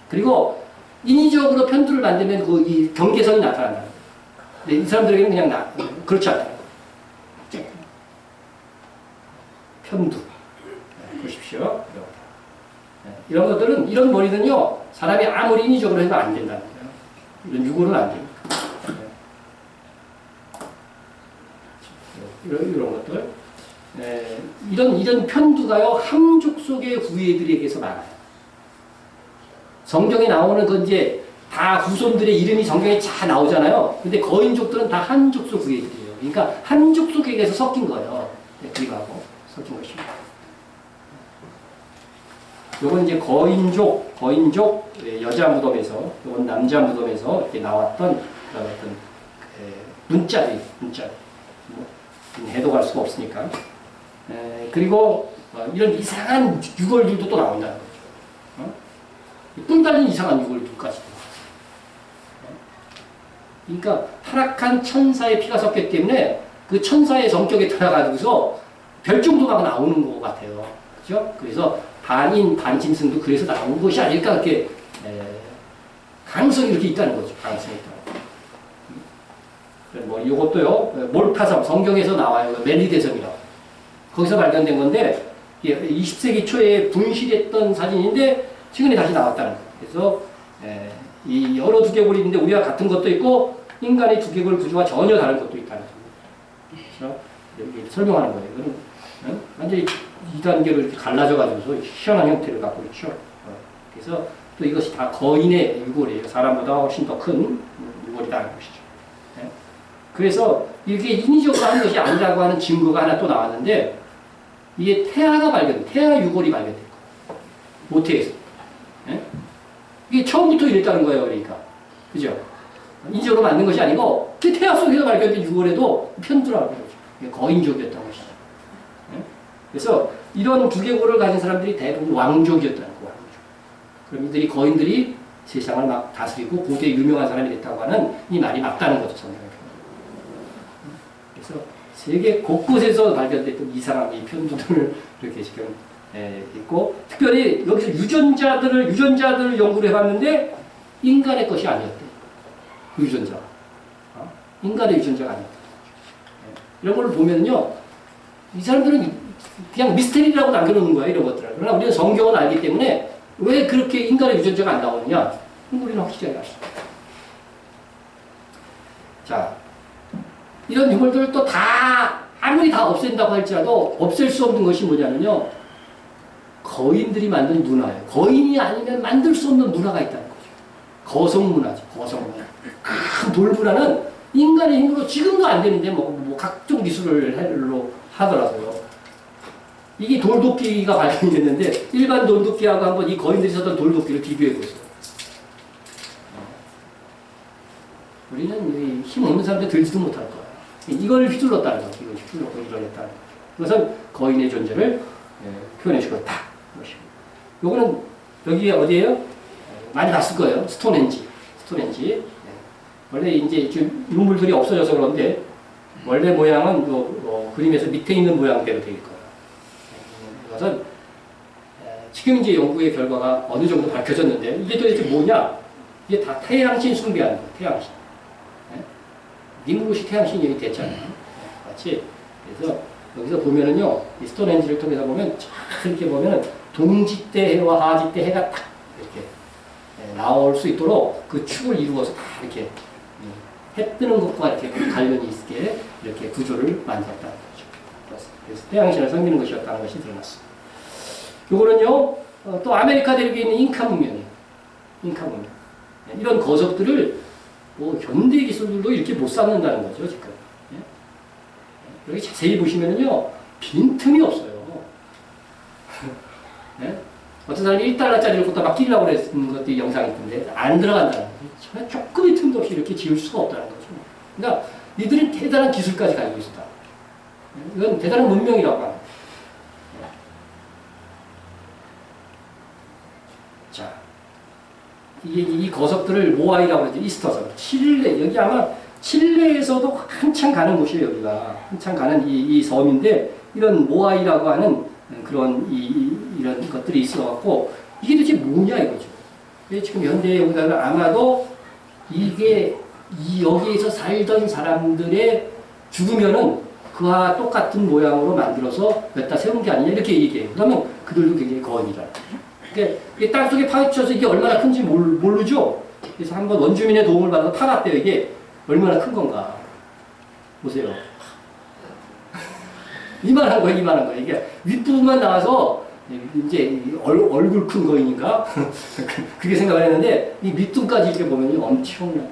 그리고 인위적으로 편두를 만들면 이 경계선이 나타난다. 근데 이 사람들에게는 그냥 그렇지 않다. 편두. 보십시오. 이런 것들은, 이런 머리는요, 사람이 아무리 인위적으로 해도 안 된다는 거예요. 이런 유골은 안 됩니다. 이런 것들. 이런 편두가요, 함족 속의 후예들에게서 많아요. 성경에 나오는 그 이제 다 후손들의 이름이 성경에 잘 나오잖아요. 근데 거인족들은 다 한족 속 후예들이에요. 그러니까 한족 속에서 섞인 거예요. 그리고 섞인 것입니다. 요건 이제 거인족 여자 무덤에서, 요건 남자 무덤에서 이렇게 나왔던 어떤 문자들. 뭐, 해독할 수가 없으니까. 그리고 이런 이상한 유골들도 또 나온다는 거죠. 뿔 달린 이상한 유골들까지. 그러니까 타락한 천사의 피가 섞였기 때문에 그 천사의 성격에 따라가지고서 별종도가 나오는 것 같아요. 그죠? 그래서 반인, 반짐승도 그래서 나온 것이 아닐까, 이렇게, 가능성이 이렇게 있다는 거죠. 가능성이 있다는. 뭐, 이것도요, 몰타섬, 성경에서 나와요. 멜리대섬이라고. 거기서 발견된 건데, 20세기 초에 분실했던 사진인데, 최근에 다시 나왔다는 거예요. 그래서, 이 여러 두개골이 있는데, 우리와 같은 것도 있고, 인간의 두개골 구조가 전혀 다른 것도 있다는 거죠. 그래서, 여기 설명하는 거예요. 이거는, 완전히 2단계로 이렇게 갈라져가지고서 희한한 형태를 갖고 있죠. 그래서 또 이것이 다 거인의 유골이에요. 사람보다 훨씬 더 큰 유골이라는 것이죠. 그래서 이게 인위적으로 하는 것이 아니라고 하는 증거가 하나 또 나왔는데, 이게 태아 유골이 발견된 거예요. 모태에서. 이게 처음부터 이랬다는 거예요. 그러니까. 그죠? 인적으로 만든 것이 아니고 태아 속에서 발견된 유골에도 편두라고 그러죠. 거인족이었던 것이죠. 네? 그래서 이런 두개골을 가진 사람들이 대부분 왕족이었다는 거예요. 왕족. 그럼 이들이 거인들이 세상을 막 다스리고 고대 유명한 사람이 됐다고 하는 이 말이 맞다는 거죠. 성경에. 그래서 세계 곳곳에서 발견됐던 이상한 이 편두들을 이렇게 지금 있고, 특별히 여기서 유전자들을 연구를 해봤는데 인간의 것이 아니었대. 유전자. 인간의 유전자가 아니었다. 이런 걸 보면요, 이 사람들은 그냥 미스테리라고 남겨놓는 거야, 이런 것들을. 그러나 우리는 성경을 알기 때문에 왜 그렇게 인간의 유전자가 안 나오느냐? 우리는 확실하게 알 수 있다. 자, 이런 유물들을 또 아무리 다 없앤다고 할지라도 없앨 수 없는 것이 뭐냐면요, 거인들이 만든 문화예요. 거인이 아니면 만들 수 없는 문화가 있다는 거죠. 거성문화죠. 거성문화. 큰 돌문화는 인간의 힘으로 지금도 안 되는데 뭐 각종 기술로 하더라고요. 이게 돌도끼가 발견이 됐는데 일반 돌도끼하고 한번 이 거인들이 썼던 돌도끼를 비교해 보세요. 우리는 힘 없는 사람들 들지도 못할 거예요. 이걸 휘둘렀다는 거죠. 이걸 휘둘렀고 이러냈다는 거죠. 그것은 거인의 존재를 표현해 주었다. 요거는 여기 어디에요? 많이 봤을 거예요. 스톤헨지. 원래 이제 지금 유물들이 없어져서 그런데 원래 모양은 그림에서 밑에 있는 모양대로 되어 있거예요. 이것은 지금 이제 연구의 결과가 어느 정도 밝혀졌는데 이게 도대체 뭐냐? 이게 다 태양신 숭배하는 거예요. 태양신. 닝루시 태양신 얘기 됐잖아요. 같이. 그래서 여기서 보면은요, 이 스톤헨지를 통해서 보면 이렇게 보면은 동짓대 해와 하짓대 해가 딱 이렇게 나올 수 있도록 그 축을 이루어서 다 이렇게 해 뜨는 것과 이렇게 관련이 있게 이렇게 구조를 만들었다는 거죠. 그래서 태양신을 섬기는 것이었다는 것이 드러났습니다. 요거는요, 또 아메리카 대륙에 있는 잉카 문명이에요. 잉카 문명. 이런 거석들을 뭐 현대 기술들도 이렇게 못 쌓는다는 거죠, 지금. 여기 자세히 보시면은요, 빈틈이 없어요. 네? 어떤 사람이 1달러짜리를 갖다 막 끼려고 그랬는 것도 영상이 있던데, 안 들어간다는 거죠. 조금의 틈도 없이 이렇게 지을 수가 없다는 거죠. 그러니까, 이들은 대단한 기술까지 가지고 있었다. 이건 대단한 문명이라고 합니다. 자, 이 거석들을 모아이라고 그러죠. 이스터섬. 칠레, 여기 아마 칠레에서도 한참 가는 곳이에요, 여기가. 한참 가는 이 섬인데, 이런 모아이라고 하는 그런 이런 것들이 있어갖고, 이게 도대체 뭐냐 이거죠. 지금 현대에 보다는 아마도 이게 여기에서 살던 사람들의 죽으면은 그와 똑같은 모양으로 만들어서 갖다 세운 게 아니냐 이렇게 얘기해요. 그러면 그들도 굉장히 거인이다. 이게 땅속에 파헤쳐서 이게 얼마나 큰지 모르죠. 그래서 한번 원주민의 도움을 받아서 파봤대요. 이게 얼마나 큰 건가. 보세요. 이만한 거예요. 이게 윗부분만 나와서 이제 얼굴 큰 거인인가? 그렇게 생각을 했는데 이 밑둥까지 이렇게 보면 엄청난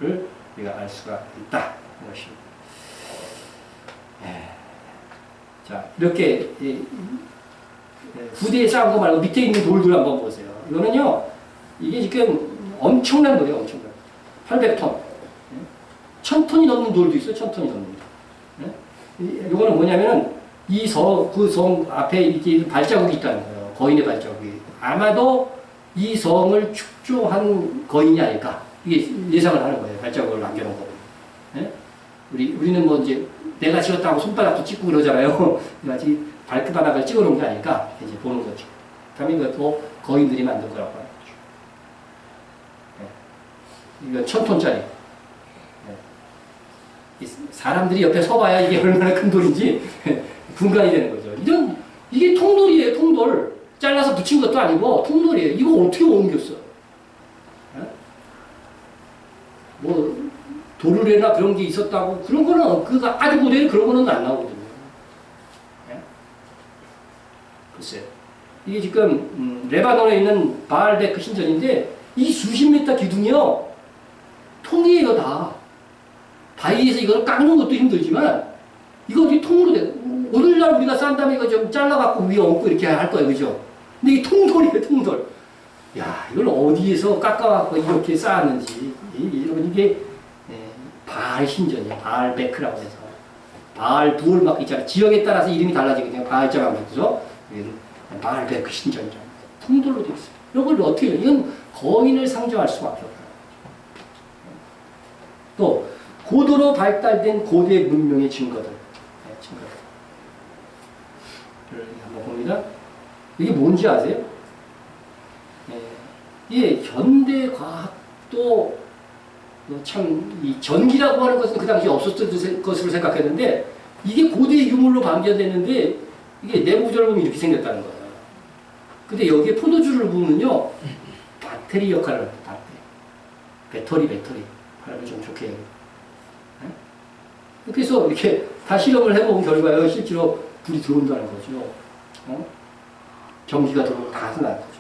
사람을 우리가 알 수가 있다. 이것입니다. 자, 이렇게 부대에 쌓은 거 말고 밑에 있는 돌들 한번 보세요. 이거는요, 이게 지금 엄청난 돌이에요, 엄청난. 800톤. 1000톤이 넘는 돌도 있어요, 1000톤이 넘는 돌. 이거는 뭐냐면은, 그 성 앞에 이렇게 발자국이 있다는 거예요. 거인의 발자국이. 아마도 이 성을 축조한 거인이 아닐까. 이게 예상을 하는 거예요, 발자국을 남겨놓은 거예요. 우리는 뭐 이제, 내가 지었다고 손바닥도 찍고 그러잖아요. 그래가지고 발바닥을 찍어놓은 게 아닐까 이제 보는 거죠. 그다음에 이것도 거인들이 만든 거라고 하는 거죠. 이건 1000톤짜리. 사람들이 옆에 서봐야 이게 얼마나 큰 돌인지 분간이 되는 거죠. 이게 통돌이에요, 통돌. 잘라서 붙인 것도 아니고 통돌이에요. 이거 어떻게 옮겼어? 뭐 도르래나 그런 게 있었다고 그런 거는 그가 아주 고대에 그런 거는 안 나오거든요. 글쎄, 이게 지금 레바논에 있는 바알베크 신전인데 이 수십 미터 기둥이요 통이에요 다. 바위에서 이걸 깎는 것도 힘들지만 이거 어떻게 통으로 돼? 오늘날 우리가 싼 다음에 이거 좀 잘라갖고 위에 얹고 이렇게 할 거예요, 그죠? 근데 이게 통돌이에요, 통돌. 야, 이걸 어디에서 깎아갖고 이렇게 쌓았는지 여러분 이게 바알 신전이에요. 바알 베크라고 해서 바알 부월 막 있잖아요. 지역에 따라서 이름이 달라지거든요. 바알자가 그죠? 바알 베크 신전이죠. 풍돌로 되어 있어요. 이런 걸 어떻게 해요? 이건 거인을 상징할 수밖에 없어요. 또 고도로 발달된 고대 문명의 증거들, 증거들. 한번 봅니다. 이게 뭔지 아세요? 이게 현대 과학도 참 이 전기라고 하는 것은 그 당시에 없었던 것으로 생각했는데 이게 고대 유물로 발견됐는데 이게 내부적으로 보면 이렇게 생겼다는 거예요. 근데 여기에 포도주를 부으면요 배터리 역할을 합니다. 배터리 발음을 좀 좋게 해요. 그래서 이렇게 다 실험을 해본 결과에 실제로 불이 들어온다는 거죠. 전기가 들어오면 다 나는 거죠.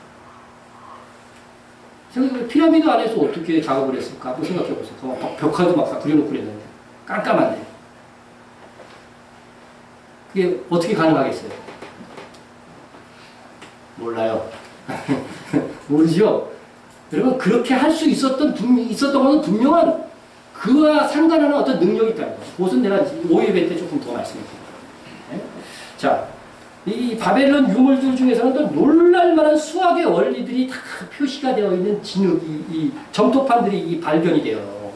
피라미드 안에서 어떻게 작업을 했을까? 한번 생각해 보세요. 벽화도 막 그려놓고 그랬는데 깜깜한데 그게 어떻게 가능하겠어요? 몰라요. 모르죠? 여러분 그렇게 할 수 있었던 것은 분명한 그와 상관하는 어떤 능력이 있다는 거죠. 그것은 내가 5일회 때 조금 더 말씀드릴게요. 네? 자, 이 바벨론 유물들 중에서는 또 놀랄만한 수학의 원리들이 다 표시가 되어 있는 진흙, 이 점토판들이 이 발견이 돼요.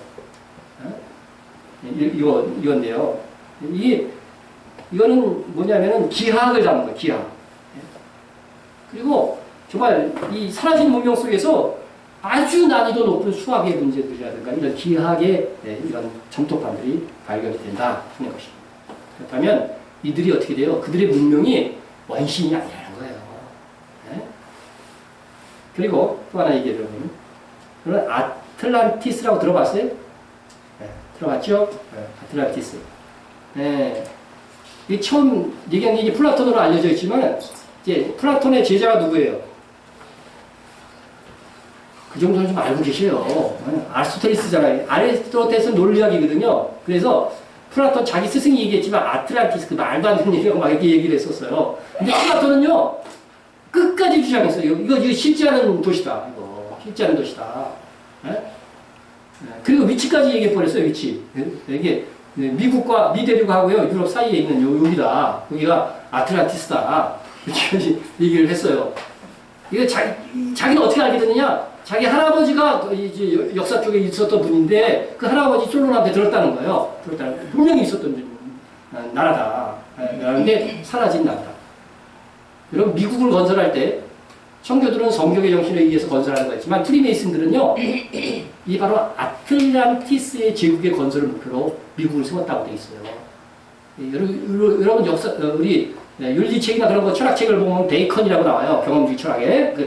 이건데요. 이거는 뭐냐면은 기하학을 담은 거예요, 기하학. 그리고 정말 이 사라진 문명 속에서 아주 난이도 높은 수학의 문제들이라든가 이런 기하학의 이런 점토판들이 발견이 된다 하는 것입니다. 그렇다면 이들이 어떻게 돼요? 그들의 문명이 원신이 아니라는 거예요. 네? 그리고 또 하나 얘기해드려보면 그런 아틀란티스라고 들어봤어요? 네, 들어봤죠? 네, 아틀란티스. 네. 이 처음 얘기한 게 이제 플라톤으로 알려져 있지만 이제 플라톤의 제자가 누구예요? 그 정도는 좀 알고 계셔요. 아리스토텔레스잖아요. 아리스토텔레스는 논리학이거든요. 그래서 플라톤 자기 스승이 얘기했지만 아틀란티스 그 말도 안 되는 얘기라고 막 이렇게 얘기를 했었어요. 근데 플라톤은요 끝까지 주장했어요. 이거 실제 하는 도시다. 이거 실제 하는 도시다. 네? 그리고 위치까지 얘기해버렸어요. 위치. 이게 미국과 미대륙하고요 유럽 사이에 있는 여기다. 여기가 아틀란티스다. 이렇게 얘기를 했어요. 이거 자기는 어떻게 알게 됐느냐? 자기 할아버지가 이제 역사 쪽에 있었던 분인데 그 할아버지 솔론한테 들었다는 거예요. 분명히 있었던 나라다. 그런데 사라진 나라다. 여러분 미국을 건설할 때 청교도는 성경의 정신에 의해서 건설하는 거였지만 프리메이슨들은요 이 바로 아틀란티스의 제국의 건설을 목표로 미국을 세웠다고 되어 있어요. 여러분 역사 우리 윤리책이나 그런 거 철학책을 보면 베이컨이라고 나와요. 경험주의 철학에. 그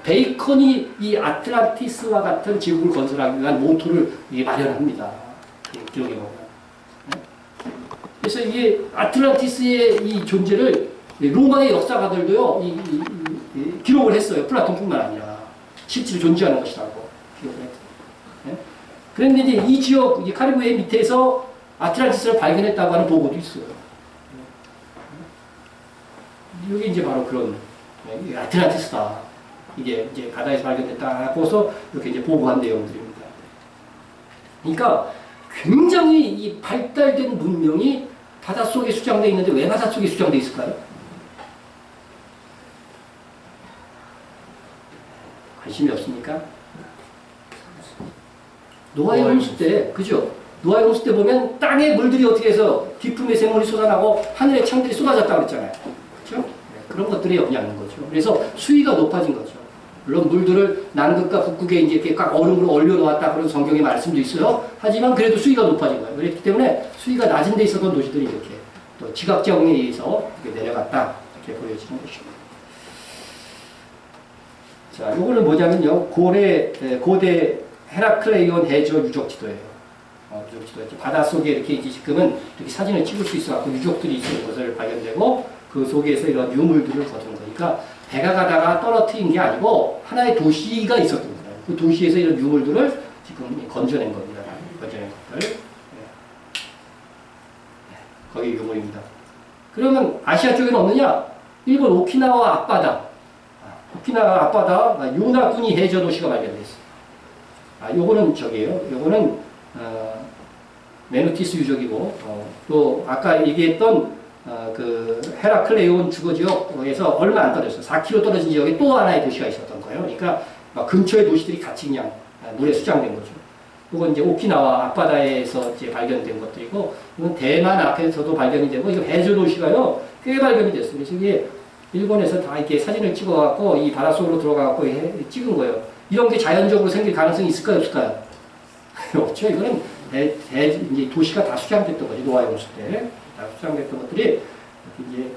베이컨이 이 아틀란티스와 같은 제국을 건설하기 위한 모토를 마련합니다. 기록에 보면. 그래서 이게 아틀란티스의 이 존재를 로마의 역사가들도요, 기록을 했어요. 플라톤뿐만 아니라. 실제로 존재하는 것이라고 기록을 했어요. 그런데 이제 이 지역, 이 카리브해 밑에서 아틀란티스를 발견했다고 하는 보고도 있어요. 이게 이제 바로 그런 아틀란티스다. 이게 이제 바다에서 발견됐다고 해서 이렇게 이제 보고한 내용들입니다. 그러니까 굉장히 이 발달된 문명이 바닷속에 수장되어 있는데 왜 바닷속에 수장되어 있을까요? 관심이 없습니까? 노아의 홍수 때, 그죠? 노아의 홍수 때 보면 땅에 물들이 어떻게 해서 깊음의 샘물이 쏟아나고 하늘의 창들이 쏟아졌다고 그랬잖아요. 그렇죠? 그런 것들이 영향인 거죠. 그래서 수위가 높아진 거죠. 물론 물들을 남극과 북극에 이제 이렇게 각 얼음으로 올려놓았다 그런 성경의 말씀도 있어요. 하지만 그래도 수위가 높아진 거예요. 그렇기 때문에 수위가 낮은 데 있었던 도시들이 이렇게 또 지각제공에 의해서 이렇게 내려갔다 이렇게 보여지는 것입니다. 자, 이거는 뭐냐면요. 고대 헤라클레이온 해저 유적 지도예요. 유적 지도. 바닷속에 이렇게 이제 지금은 이렇게 사진을 찍을 수 있어갖고 유적들이 있는 것을 발견되고 그 속에서 이런 유물들을 거둔 거니까 배가 가다가 떨어뜨린 게 아니고 하나의 도시가 있었던 거예요. 그 도시에서 이런 유물들을 지금 건져낸 겁니다. 건져낸 것들. 거기 유물입니다. 그러면 아시아 쪽에는 없느냐? 일본 오키나와 앞바다. 오키나와 앞바다 요나쿠니 해저 도시가 발견됐어요. 요거는 저기예요. 요거는 메누티스 유적이고 또 아까 얘기했던 그 헤라클레온 주거 지역에서 얼마 안 떨어졌어요. 4km 떨어진 지역에 또 하나의 도시가 있었던 거예요. 그러니까 근처의 도시들이 같이 그냥 물에 수장된 거죠. 이건 이제 오키나와 앞바다에서 이제 발견된 것들이고, 이건 대만 앞에서도 발견이 되고, 이거 해저 도시가요 꽤 발견이 됐어요. 그래서 이게 일본에서 다 이렇게 사진을 찍어갖고 이 바닷속으로 들어가갖고 찍은 거예요. 이런 게 자연적으로 생길 가능성이 있을까요, 없을까요? 없죠. 이거는 이제 도시가 다 수장됐던 거지, 노아의 모습 때. 다 수장됐던 것들이 이제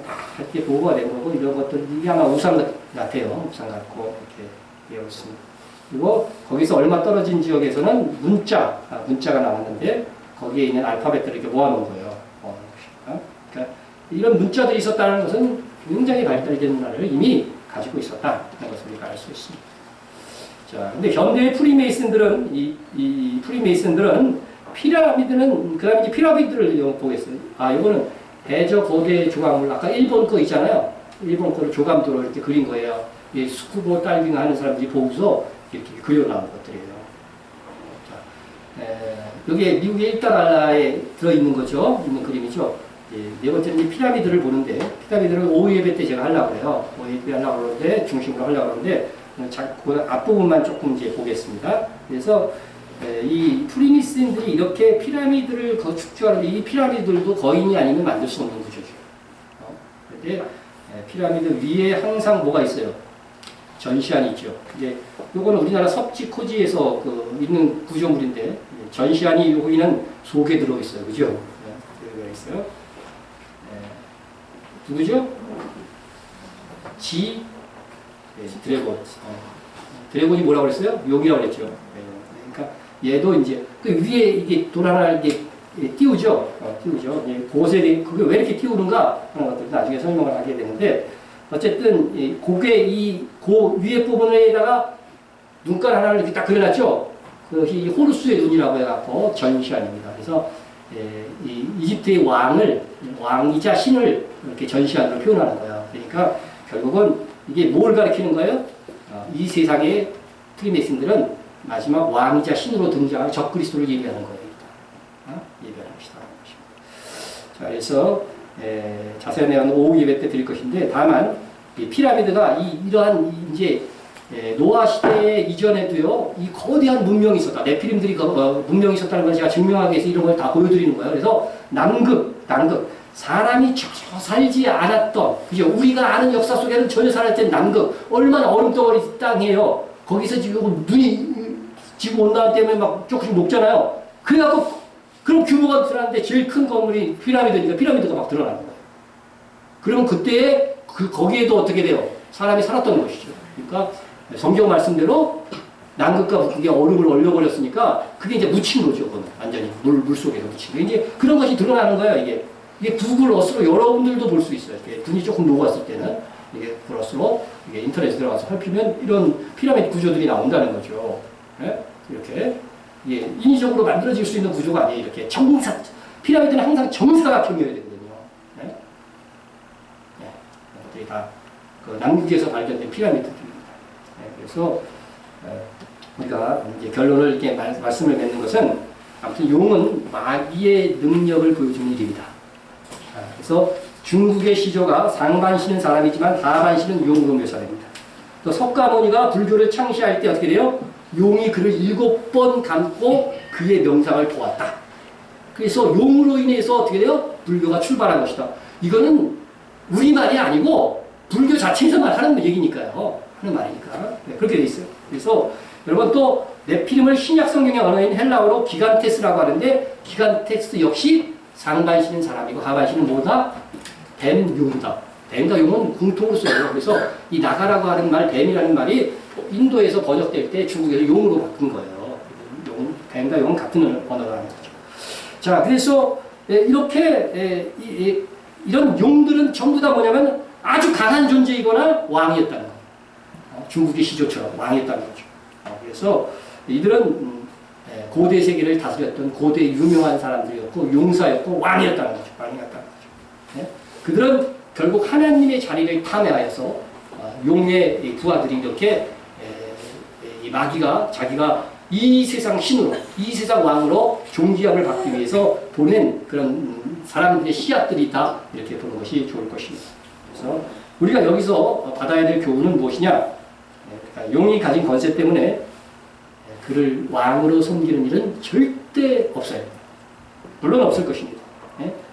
다 이렇게 보고가 된 거고, 이런 것들이 이게 아마 우산 같아요. 우산 같고 이렇게 되어 있습니다. 그리고 거기서 얼마 떨어진 지역에서는 문자가 나왔는데 거기에 있는 알파벳들을 이렇게 모아놓은 거예요. 그러니까 이런 문자들이 있었다는 것은 굉장히 발달된 문화를 이미 가지고 있었다는 것을 우리가 알 수 있습니다. 자, 근데 현대의 프리메이슨들은 이 프리메이슨들은 피라미드는 그다음에 이제 피라미드를 보겠어요. 이거는 해저 거대 조각물 아까 일본 거 있잖아요. 일본 거를 조감도로 이렇게 그린 거예요. 이 스쿠버 다이빙 하는 사람들이 보고서 이렇게 그려나온 것들이에요. 자, 여기에 미국의 1달러에 들어있는 거죠. 있는 그림이죠. 네 번째는 피라미드를 보는데, 피라미드를 5예배 때 제가 하려고 해요. 5예배 하려고 그러는데, 중심으로 하려고 그러는데, 그 앞부분만 조금 이제 보겠습니다. 그래서, 이 프리미스인들이 이렇게 피라미드를 축조하는데, 이 피라미드들도 거인이 아니면 만들 수 없는 구조죠. 그런데, 피라미드 위에 항상 뭐가 있어요? 전시안이 있죠. 이제 요거는 우리나라 섭지코지에서 있는 구조물인데, 전시안이 여기는 속에 들어있어요. 그죠? 들어가 있어요. 누구죠? 드래곤. 드래곤이 뭐라고 그랬어요? 용이라고 그랬죠. 그러니까 얘도 이제 그 위에 이게 돌아나게 띄우죠. 띄우죠. 그게 왜 이렇게 띄우는가 하는 것들 나중에 설명을 하게 되는데, 어쨌든 고개 고 위에 부분에다가 눈깔 하나를 이렇게 딱 그려놨죠. 이 호루스의 눈이라고 해갖고 전시안입니다. 그래서 이 이집트의 왕이자 신을 이렇게 전시안으로 표현하는 거예요. 그러니까 결국은 이게 뭘 가리키는 거예요? 이 세상의 프리메이슨들은 마지막 왕이자 신으로 등장할 적그리스도를 예비하는 거예요. 예비하는 것이다. 자, 그래서 자세한 내용은 오후 예배 때 드릴 것인데, 다만 이 피라미드가 이러한 이제 노아 시대 이전에도요, 이 거대한 문명이 있었다. 네피림들이 문명이 있었다는 걸 제가 증명하기 위해서 이런 걸 다 보여드리는 거예요. 그래서 남극, 사람이 전혀 살지 않았던, 그죠? 우리가 아는 역사 속에는 전혀 살았던 남극, 얼마나 얼음덩어리 땅이에요. 거기서 지금 눈이 지구 온난화 때문에 막 조금씩 녹잖아요. 그래갖고 그런 규모가 드러났는데 제일 큰 건물이 피라미드니까 피라미드가 막 드러나는 거예요. 그러면 그때 거기에도 어떻게 돼요? 사람이 살았던 것이죠. 그러니까 성경 말씀대로 남극과 북극에 얼음을 얼려버렸으니까 그게 이제 묻힌 거죠. 그건 완전히 물 속에서 묻힌 거. 이제 그런 것이 드러나는 거예요. 이게 구글 어스로 여러분들도 볼 수 있어요. 눈이 조금 녹았을 때는 이게 구글 어스로 인터넷에 들어가서 살피면 이런 피라미드 구조들이 나온다는 거죠. 이렇게 인위적으로 만들어질 수 있는 구조가 아니에요. 이렇게 피라미드는 항상 정사각형이어야 되거든요. 이것들이 다 남극에서 발견된 피라미드들입니다. 그래서 우리가 이제 결론을 이렇게 말씀을 맺는 것은, 아무튼 용은 마귀의 능력을 보여주는 일입니다. 그래서 중국의 시조가 상반신은 사람이지만 하반신은 용으로 묘사됩니다. 또 석가모니가 불교를 창시할 때 어떻게 돼요? 용이 그를 7번 감고 그의 명상을 보았다. 그래서 용으로 인해서 어떻게 돼요? 불교가 출발한 것이다. 이거는 우리말이 아니고 불교 자체에서만 하는 얘기니까요. 하는 말이니까. 그렇게 돼 있어요. 그래서 여러분 또 네피림을 신약 성경의 언어인 헬라어로 기간테스라고 하는데, 기간테스 역시 상반신은 사람이고 하반신은 뭐다? 뱀, 용이다. 뱀과 용은 공통으로 써요. 그래서 이 나가라고 하는 말, 뱀이라는 말이 인도에서 번역될 때 중국에서 용으로 바뀐 거예요. 뱀과 용은 같은 언어라는 거죠. 자, 그래서 이렇게 이런 용들은 전부 다 뭐냐면 아주 강한 존재이거나 왕이었다는 거예요. 중국의 시조처럼 왕이었다는 거죠. 그래서 이들은 고대 세계를 다스렸던 고대 유명한 사람들이었고 용사였고 왕이었다는 거죠. 왕이었다는 거죠. 그들은 결국 하나님의 자리를 탐해하여서 용의 이 부하들이 이렇게 이 마귀가 자기가 이 세상 신으로, 이 세상 왕으로 존귀함을 받기 위해서 보낸 그런 사람들의 씨앗들이 다 이렇게 보는 것이 좋을 것입니다. 그래서 우리가 여기서 받아야 될 교훈은 무엇이냐? 그러니까 용이 가진 권세 때문에 그를 왕으로 섬기는 일은 절대 없어요. 물론 없을 것입니다.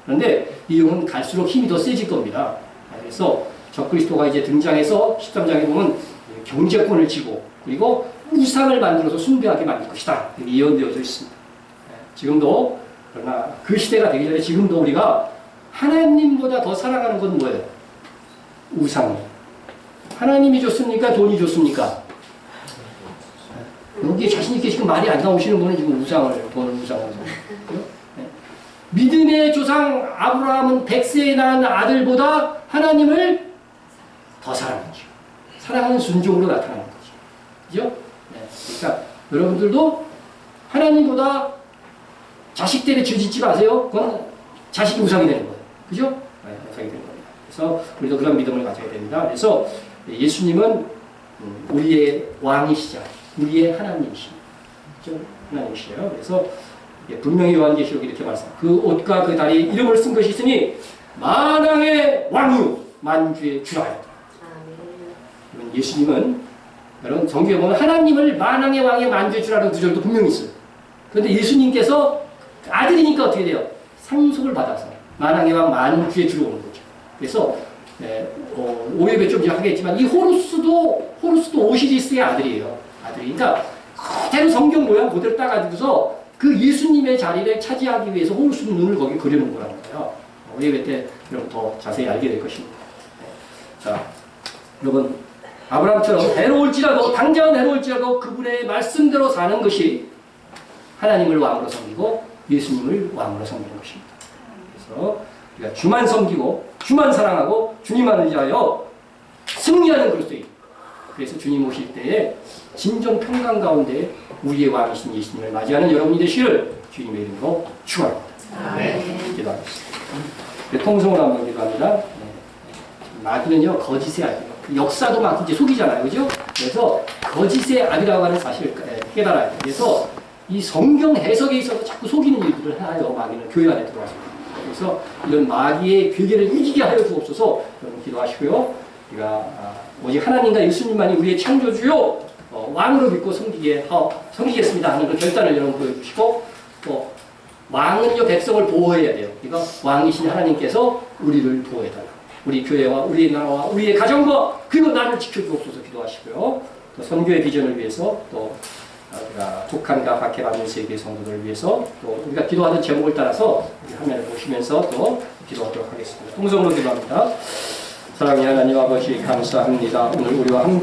그런데 이 용은 갈수록 힘이 더 세질 겁니다. 그래서 적그리스도가 이제 등장해서 13장에 보면 경제권을 쥐고 그리고 우상을 만들어서 숭배하게 만들 것이다. 이렇게 예언되어져 있습니다. 지금도 그러나 그 시대가 되기 전에 지금도 우리가 하나님보다 더 사랑하는 건 뭐예요? 우상이에요. 하나님이 좋습니까? 돈이 좋습니까? 여기에 자신있게 지금 말이 안 나오시는 분은 지금 우상을, 돈을 우상을. 믿음의 조상 아브라함은 100세에 낳은 아들보다 하나님을 더 사랑하죠. 사랑하는 순종으로 나타나는 거죠. 그죠? 네. 그러니까 여러분들도 하나님보다 자식 때문에 죄짓지 마세요. 그건 자식이 우상이 되는 거예요. 그죠? 네, 우상이 되는 겁니다. 그래서 우리도 그런 믿음을 가져야 됩니다. 그래서 예수님은 우리의 왕이시죠. 우리의 하나님이십니다. 그죠? 하나님이시에요. 그래서 분명히 요한계시록이 이렇게 말씀합니다. 그 옷과 그 다리에 이름을 쓴 것이 있으니 만왕의 왕이요 만주의 주라. 예수님은 여러분 성경에 보면 하나님을 만왕의 왕의 만주의 주라는 구절도 분명히 있어요. 그런데 예수님께서 아들이니까 어떻게 돼요? 상속을 받아서 만왕의 왕 만주의 주로 오는 거죠. 그래서 오해배 좀 하겠지만 이 호루스도 오시리스의 아들이에요. 아들이니까 그대로 성경 모양 그대로 따가지고서 그 예수님의 자리를 차지하기 위해서 호루스 눈을 거기 그려놓은 거라는 거예요. 오해배 때 여러분 더 자세히 알게 될 것입니다. 자, 여러분 아브라함처럼 해로울지라도 당장은 해로울지라도 그분의 말씀대로 사는 것이 하나님을 왕으로 섬기고 예수님을 왕으로 섬기는 것입니다. 그래서 우리가 주만 섬기고 주만 사랑하고 주님만을 위하여 승리하는 그리스도인. 그래서 주님 오실 때에 진정 평강 가운데 우리의 왕이신 예수님을 맞이하는 여러분이 되시기를 주님의 이름으로 축원합니다. 기도하겠습니다. 통성으로 한번 기도합니다. 마귀는요 거짓의 아비요. 역사도 막 이제 속이잖아요, 그죠? 그래서 거짓의 아비라고 하는 사실을 깨달아야 돼요. 그래서 이 성경 해석에 있어서 자꾸 속이는 일들을 하여 마귀는 교회 안에 들어왔습니다. 그래서 이런 마귀의 괴계를 이기게 하여 주옵소서 여러분 기도하시고요. 우리가 오직 하나님과 예수님만이 우리의 창조주요 왕으로 믿고 섬기겠습니다 하는 그 결단을 여러분 보여주시고 또 왕은요 백성을 보호해야 돼요. 그러니까 왕이신 하나님께서 우리를 보호해달라. 우리 교회와 우리의 나라와 우리의 가정과 그리고 나를 지켜주옵소서 기도하시고요. 또 선교의 비전을 위해서 또 우리가 북한과 박해 받는 세계 성도들을 위해서 또 우리가 기도하는 제목을 따라서 우리 화면을 보시면서 또 기도하도록 하겠습니다. 통성으로 기도합니다. 사랑의 하나님 아버지 감사합니다. 오늘 우리와 함께